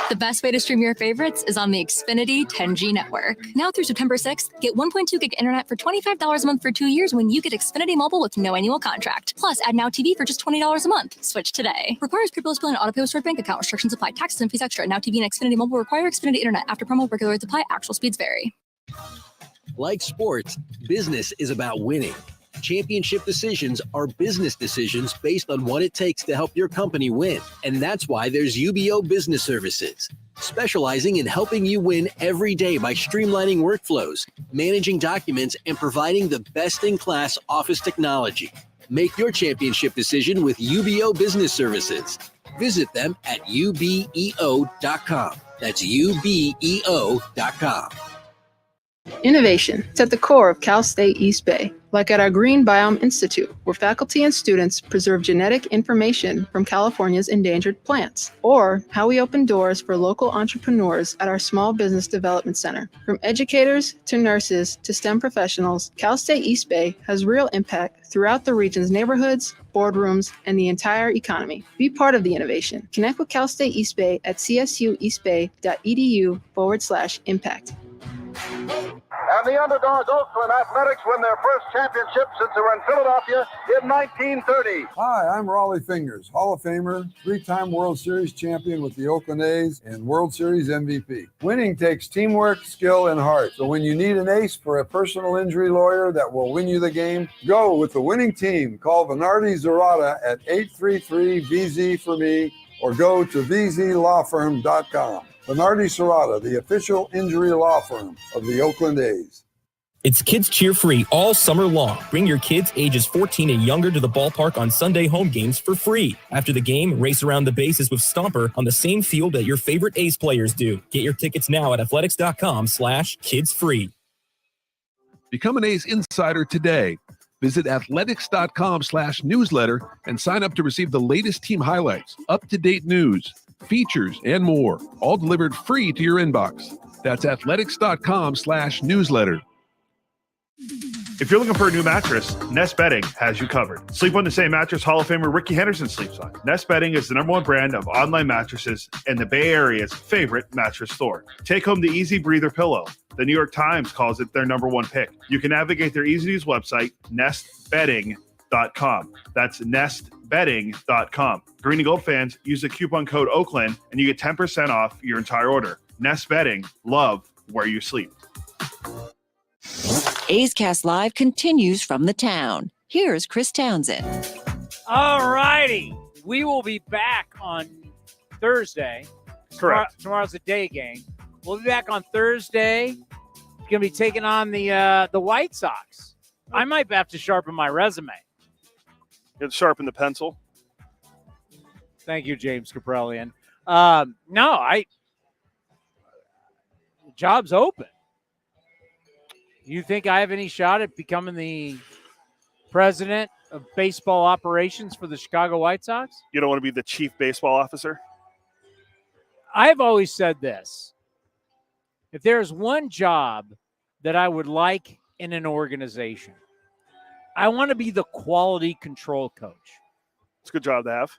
The best way to stream your favorites is on the Xfinity 10G network. Now through September 6th, get 1.2 gig internet for $25 a month for 2 years when you get Xfinity Mobile with no annual contract. Plus, add Now TV for just $20 a month. Switch today. Requires pre-bill and auto pay with stored bank account. Restrictions apply. Taxes and fees extra. Now TV and Xfinity Mobile require Xfinity internet. After promo, regular rates apply. Actual speeds vary. Like sports, business is about winning. Championship decisions are business decisions based on what it takes to help your company win. And that's why there's UBO Business Services, specializing in helping you win every day by streamlining workflows, managing documents, and providing the best-in-class office technology. Make your championship decision with UBO Business Services. Visit them at ubeo.com. That's ubeo.com. Innovation is at the core of Cal State East Bay, like at our Green Biome Institute, where faculty and students preserve genetic information from California's endangered plants, or how we open doors for local entrepreneurs at our Small Business Development Center. From educators to nurses to STEM professionals, Cal State East Bay has real impact throughout the region's neighborhoods, boardrooms, and the entire economy. Be part of the innovation. Connect with Cal State East Bay at csueastbay.edu/impact. And the underdogs, Oakland Athletics, win their first championship since they were in Philadelphia in 1930. Hi, I'm Raleigh Fingers, Hall of Famer, three-time World Series champion with the Oakland A's and World Series MVP. Winning takes teamwork, skill, and heart. So when you need an ace for a personal injury lawyer that will win you the game, go with the winning team. Call Venardi Zerata at 833-VZ-FOR-ME or go to vzlawfirm.com. Venardi Serrata, the official injury law firm of the Oakland A's. It's Kids Cheer Free all summer long. Bring your kids ages 14 and younger to the ballpark on Sunday home games for free. After the game, race around the bases with Stomper on the same field that your favorite A's players do. Get your tickets now at athletics.com/kidsfree. Become an A's insider today. Visit athletics.com/newsletter and sign up to receive the latest team highlights, up-to-date news, features, and more, all delivered free to your inbox. That's athletics.com/newsletter. If you're looking for a new mattress, Nest Bedding has you covered. Sleep on the same mattress Hall of Famer Ricky Henderson sleeps on. Nest Bedding is the #1 brand of online mattresses and the Bay Area's favorite mattress store. Take home the Easy Breather pillow. The New York Times calls it their #1 pick. You can navigate their easy-to-use website, nestbedding.com. That's nestbedding.com. Green and Gold fans, use the coupon code Oakland and you get 10% off your entire order. Nest Bedding, love where you sleep. A's Cast Live continues from the town. Here's Chris Townsend. All righty. We will be back on Thursday. Correct. Tomorrow's a day game. We'll be back on Thursday. Going to be taking on the White Sox. I might have to sharpen my resume. You have to sharpen the pencil. Thank you, James Caprellian. The job's open. You think I have any shot at becoming the president of baseball operations for the Chicago White Sox? You don't want to be the chief baseball officer? I've always said this. If there's one job that I would like in an organization, I want to be the quality control coach. It's a good job to have.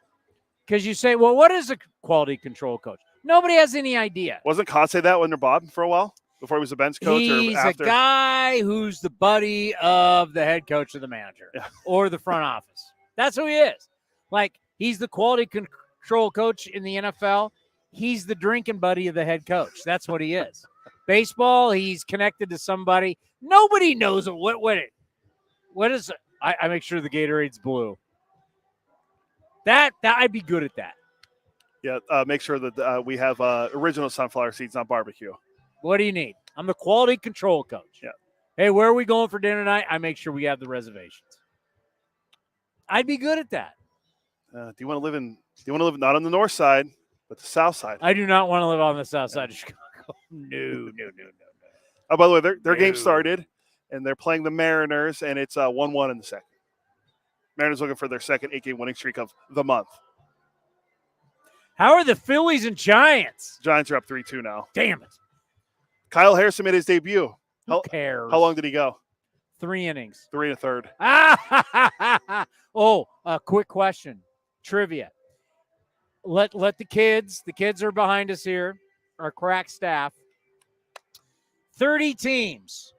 Because you say, well, what is a quality control coach? Nobody has any idea. Wasn't Conte that under Bob for a while? Before he was a bench coach? He's or after? a guy who's the buddy of the head coach or the manager or the front office. That's who he is. Like, he's the quality control coach in the NFL. He's the drinking buddy of the head coach. That's what he is. Baseball, he's connected to somebody. Nobody knows what is it? I make sure the Gatorade's blue. That I'd be good at that. Yeah, make sure that we have original sunflower seeds, not barbecue. What do you need? I'm the quality control coach. Yeah. Hey, where are we going for dinner tonight? I make sure we have the reservations. I'd be good at that. Do you want to live not on the north side, but the south side? I do not want to live on the south side of Chicago. No. Oh, by the way, their game started, and they're playing the Mariners, and it's 1-1 in the second. Mariners looking for their second 8-game winning streak of the month. How are the Phillies and Giants? Giants are up 3-2 now. Damn it. Kyle Harrison made his debut. Who cares? How long did he go? 3 innings. 3 1/3. Oh, a quick question. Trivia. Let the kids are behind us here, our crack staff. 30 teams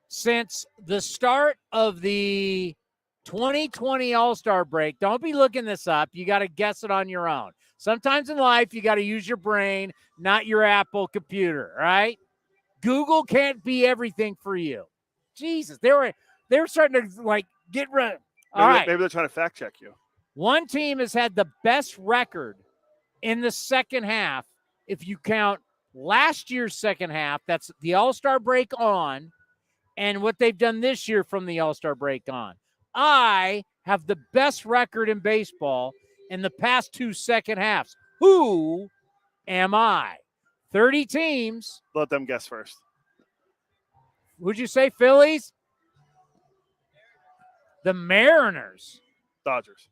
since the start of the 2020 All-Star break. Don't be looking this up. You got to guess it on your own. Sometimes in life, you got to use your brain, not your Apple computer, right? Google can't be everything for you. Jesus, they were starting to, like, get rid. All right. Maybe they're trying to fact check you. One team has had the best record in the second half. If you count last year's second half, that's the All-Star break on, and what they've done this year from the All-Star break on. I have the best record in baseball in the past 2 second halves. Who am I? 30 teams. Let them guess first. Would you say Phillies? The Mariners. Dodgers.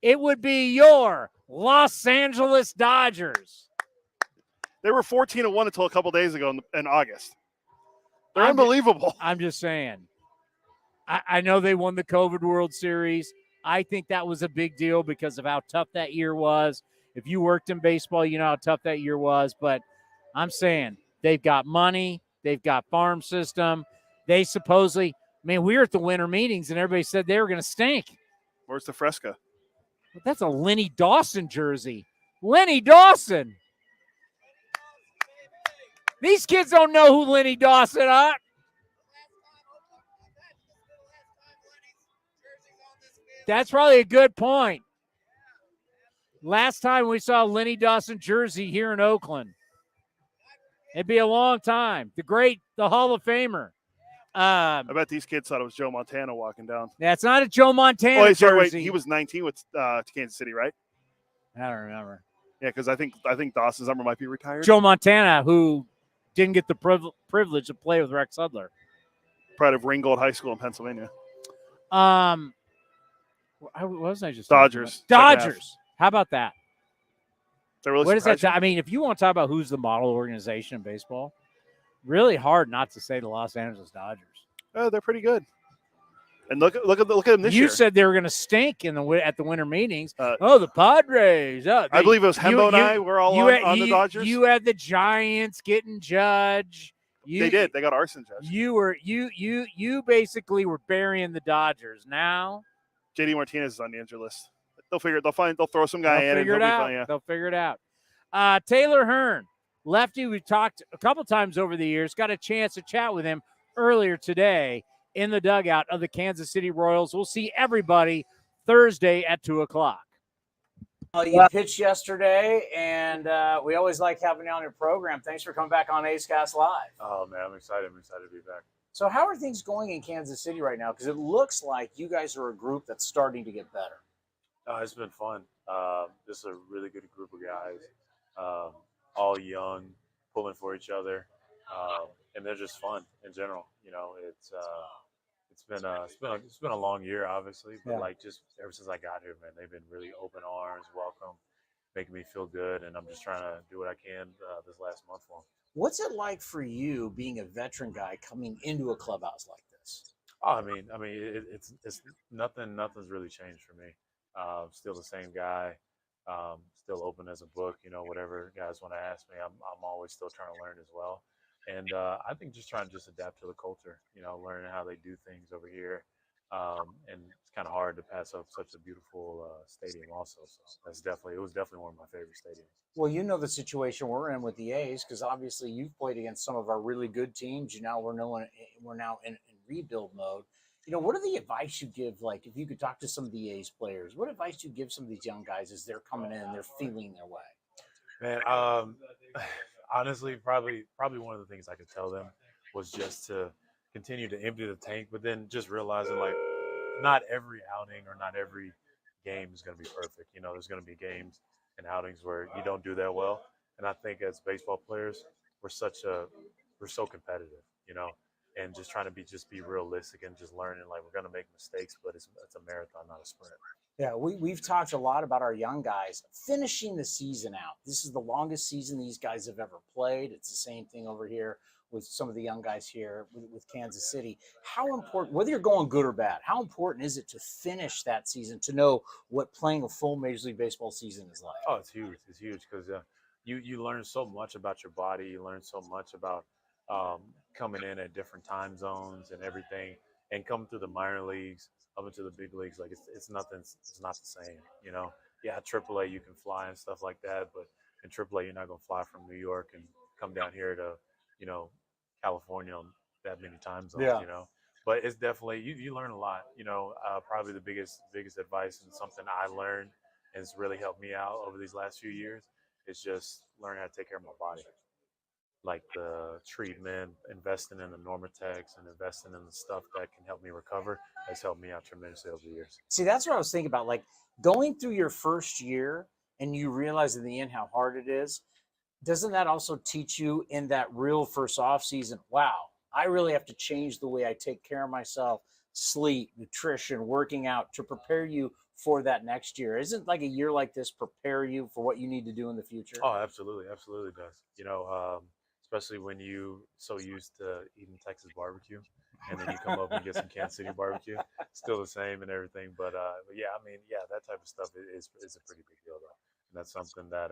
It would be your Los Angeles Dodgers. They were 14-1 until a couple days ago in August. They're unbelievable. I'm just saying. I know they won the COVID World Series. I think that was a big deal because of how tough that year was. If you worked in baseball, you know how tough that year was. But I'm saying they've got money. They've got farm system. They supposedly, we were at the winter meetings and everybody said they were going to stink. Where's the Fresca? But that's a Lenny Dawson jersey. Lenny Dawson. These kids don't know who Lenny Dawson are. That's probably a good point. Last time we saw Lenny Dawson jersey here in Oakland. It'd be a long time. The Hall of Famer. I bet these kids thought it was Joe Montana walking down. That's not a Joe Montana jersey. Wait, he was 19 with Kansas City, right? I don't remember. Yeah, because I think Dawson's number might be retired. Joe Montana, who didn't get the privilege to play with Rex Hudler. Pride of Ringgold High School in Pennsylvania. What was I just Dodgers. Dodgers. How about that? Really what is that? If you want to talk about who's the model organization in baseball, really hard not to say the Los Angeles Dodgers. Oh, they're pretty good. And look at them this year. You said they were going to stink at the winter meetings. The Padres. I believe it was Hembo and I were all on the Dodgers. You had the Giants getting Judge. They did. They got arson judge. You basically were burying the Dodgers. Now JD Martinez is on the injury list. They'll throw some guy in. They'll figure it out. Taylor Hearn, lefty. We've talked a couple times over the years. Got a chance to chat with him earlier today. in the dugout of the Kansas City Royals. We'll see everybody Thursday at 2 o'clock. You pitched yesterday, and we always like having you on your program. Thanks for coming back on A's Cast Live. Oh, man, I'm excited. I'm excited to be back. So how are things going in Kansas City right now? Because it looks like you guys are a group that's starting to get better. It's been fun. This is a really good group of guys, all young, pulling for each other, and they're just fun in general. You know, it's been a long year, obviously, but like just ever since I got here, man, they've been really open arms, welcome, making me feel good, and I'm just trying to do what I can this last month long. What's it like for you being a veteran guy coming into a clubhouse like this? Oh, I mean, it's nothing's really changed for me. Still the same guy, still open as a book. You know, whatever guys want to ask me, I'm always still trying to learn as well. And I think just trying to just adapt to the culture, you know, learning how they do things over here. And it's kind of hard to pass up such a beautiful stadium also. So it was definitely one of my favorite stadiums. Well, you know the situation we're in with the A's because obviously you've played against some of our really good teams. We're now in rebuild mode. You know, what are the advice you give? Like, if you could talk to some of the A's players, what advice do you give some of these young guys as they're coming in and they're feeling their way? Man, honestly, probably one of the things I could tell them was just to continue to empty the tank, but then just realizing like not every outing or not every game is going to be perfect. You know, there's going to be games and outings where you don't do that well. And I think as baseball players, we're so competitive, you know, and just trying to be realistic and just learning like we're going to make mistakes, but it's a marathon, not a sprint. Yeah, we've talked a lot about our young guys finishing the season out. This is the longest season these guys have ever played. It's the same thing over here with some of the young guys here with Kansas City. How important, whether you're going good or bad, how important is it to finish that season, to know what playing a full Major League Baseball season is like? Oh, it's huge. It's huge because you learn so much about your body. You learn so much about coming in at different time zones and everything, and coming through the minor leagues up into the big leagues. Like it's nothing. It's not the same, you know. Yeah, AAA you can fly and stuff like that, but in AAA you're not gonna fly from New York and come down here to, you know, California that many time zones, you know. But it's definitely you learn a lot, you know. Probably the biggest advice and something I learned and it's really helped me out over these last few years is just learning how to take care of my body. Like the treatment, investing in the Normatex and investing in the stuff that can help me recover has helped me out tremendously over the years. See, that's what I was thinking about. Like going through your first year and you realize in the end how hard it is. Doesn't that also teach you in that real first off season, wow, I really have to change the way I take care of myself, sleep, nutrition, working out to prepare you for that next year? Isn't like a year like this prepare you for what you need to do in the future? Oh, absolutely does. You know, especially when you so used to eating Texas barbecue, and then you come up and get some Kansas City barbecue. Still the same and everything, but yeah, I mean, yeah, that type of stuff is a pretty big deal though, and that's something that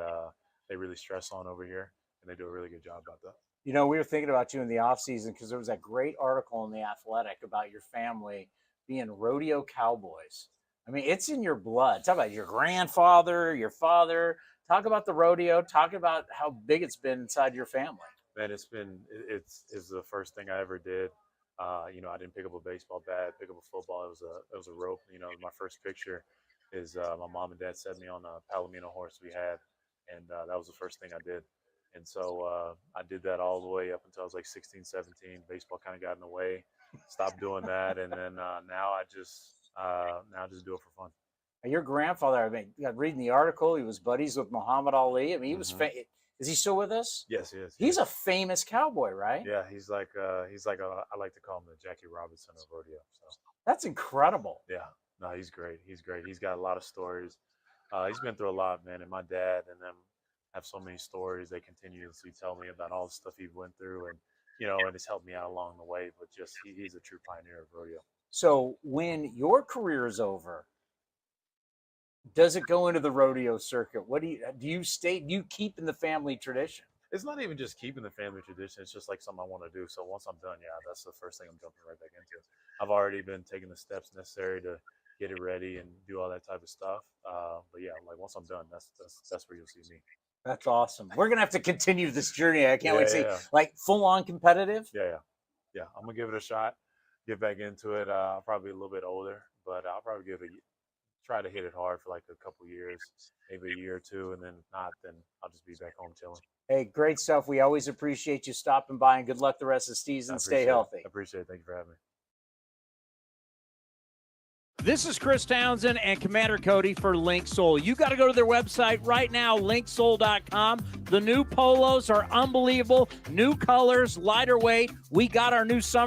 they really stress on over here, and they do a really good job about that. You know, we were thinking about you in the off season because there was that great article in The Athletic about your family being rodeo cowboys. I mean, it's in your blood. Talk about your grandfather, your father. Talk about the rodeo. Talk about how big it's been inside your family. Man, it's the first thing I ever did. You know, I didn't pick up a baseball bat, pick up a football. It was a rope. You know, my first picture is my mom and dad set me on a Palomino horse we had, and that was the first thing I did. And so I did that all the way up until I was like 16, 17. Baseball kind of got in the way. Stopped doing that, and then now I just do it for fun. Your grandfather, I mean, reading the article, he was buddies with Muhammad Ali. I mean, he was. Is he still with us? Yes, he is. He's a famous cowboy, right? Yeah, he's like I like to call him the Jackie Robinson of rodeo. So that's incredible. Yeah, no, he's great. He's great. He's got a lot of stories. He's been through a lot, man. And my dad and them have so many stories. They continuously tell me about all the stuff he went through, and you know, and it's helped me out along the way. But just he's a true pioneer of rodeo. So when your career is over, does it go into the rodeo circuit? What do you keep in the family tradition? It's not even just keeping the family tradition. It's just like something I want to do. So once I'm done, yeah, that's the first thing I'm jumping right back into. I've already been taking the steps necessary to get it ready and do all that type of stuff. But yeah, like once I'm done, that's where you'll see me. That's awesome. We're gonna have to continue this journey. I can't wait to see like full on competitive. Yeah. I'm gonna give it a shot. get back into it. I'll probably be a little bit older, but I'll probably try to hit it hard for like a couple years, maybe a year or two, and then if not, then I'll just be back home chilling. Hey, great stuff. We always appreciate you stopping by, and good luck the rest of the season. Stay healthy. I appreciate it. Thank you for having me. This is Chris Townsend and Commander Cody for Link Soul. You got to go to their website right now, linksoul.com. The new polos are unbelievable. New colors, lighter weight. We got our new summer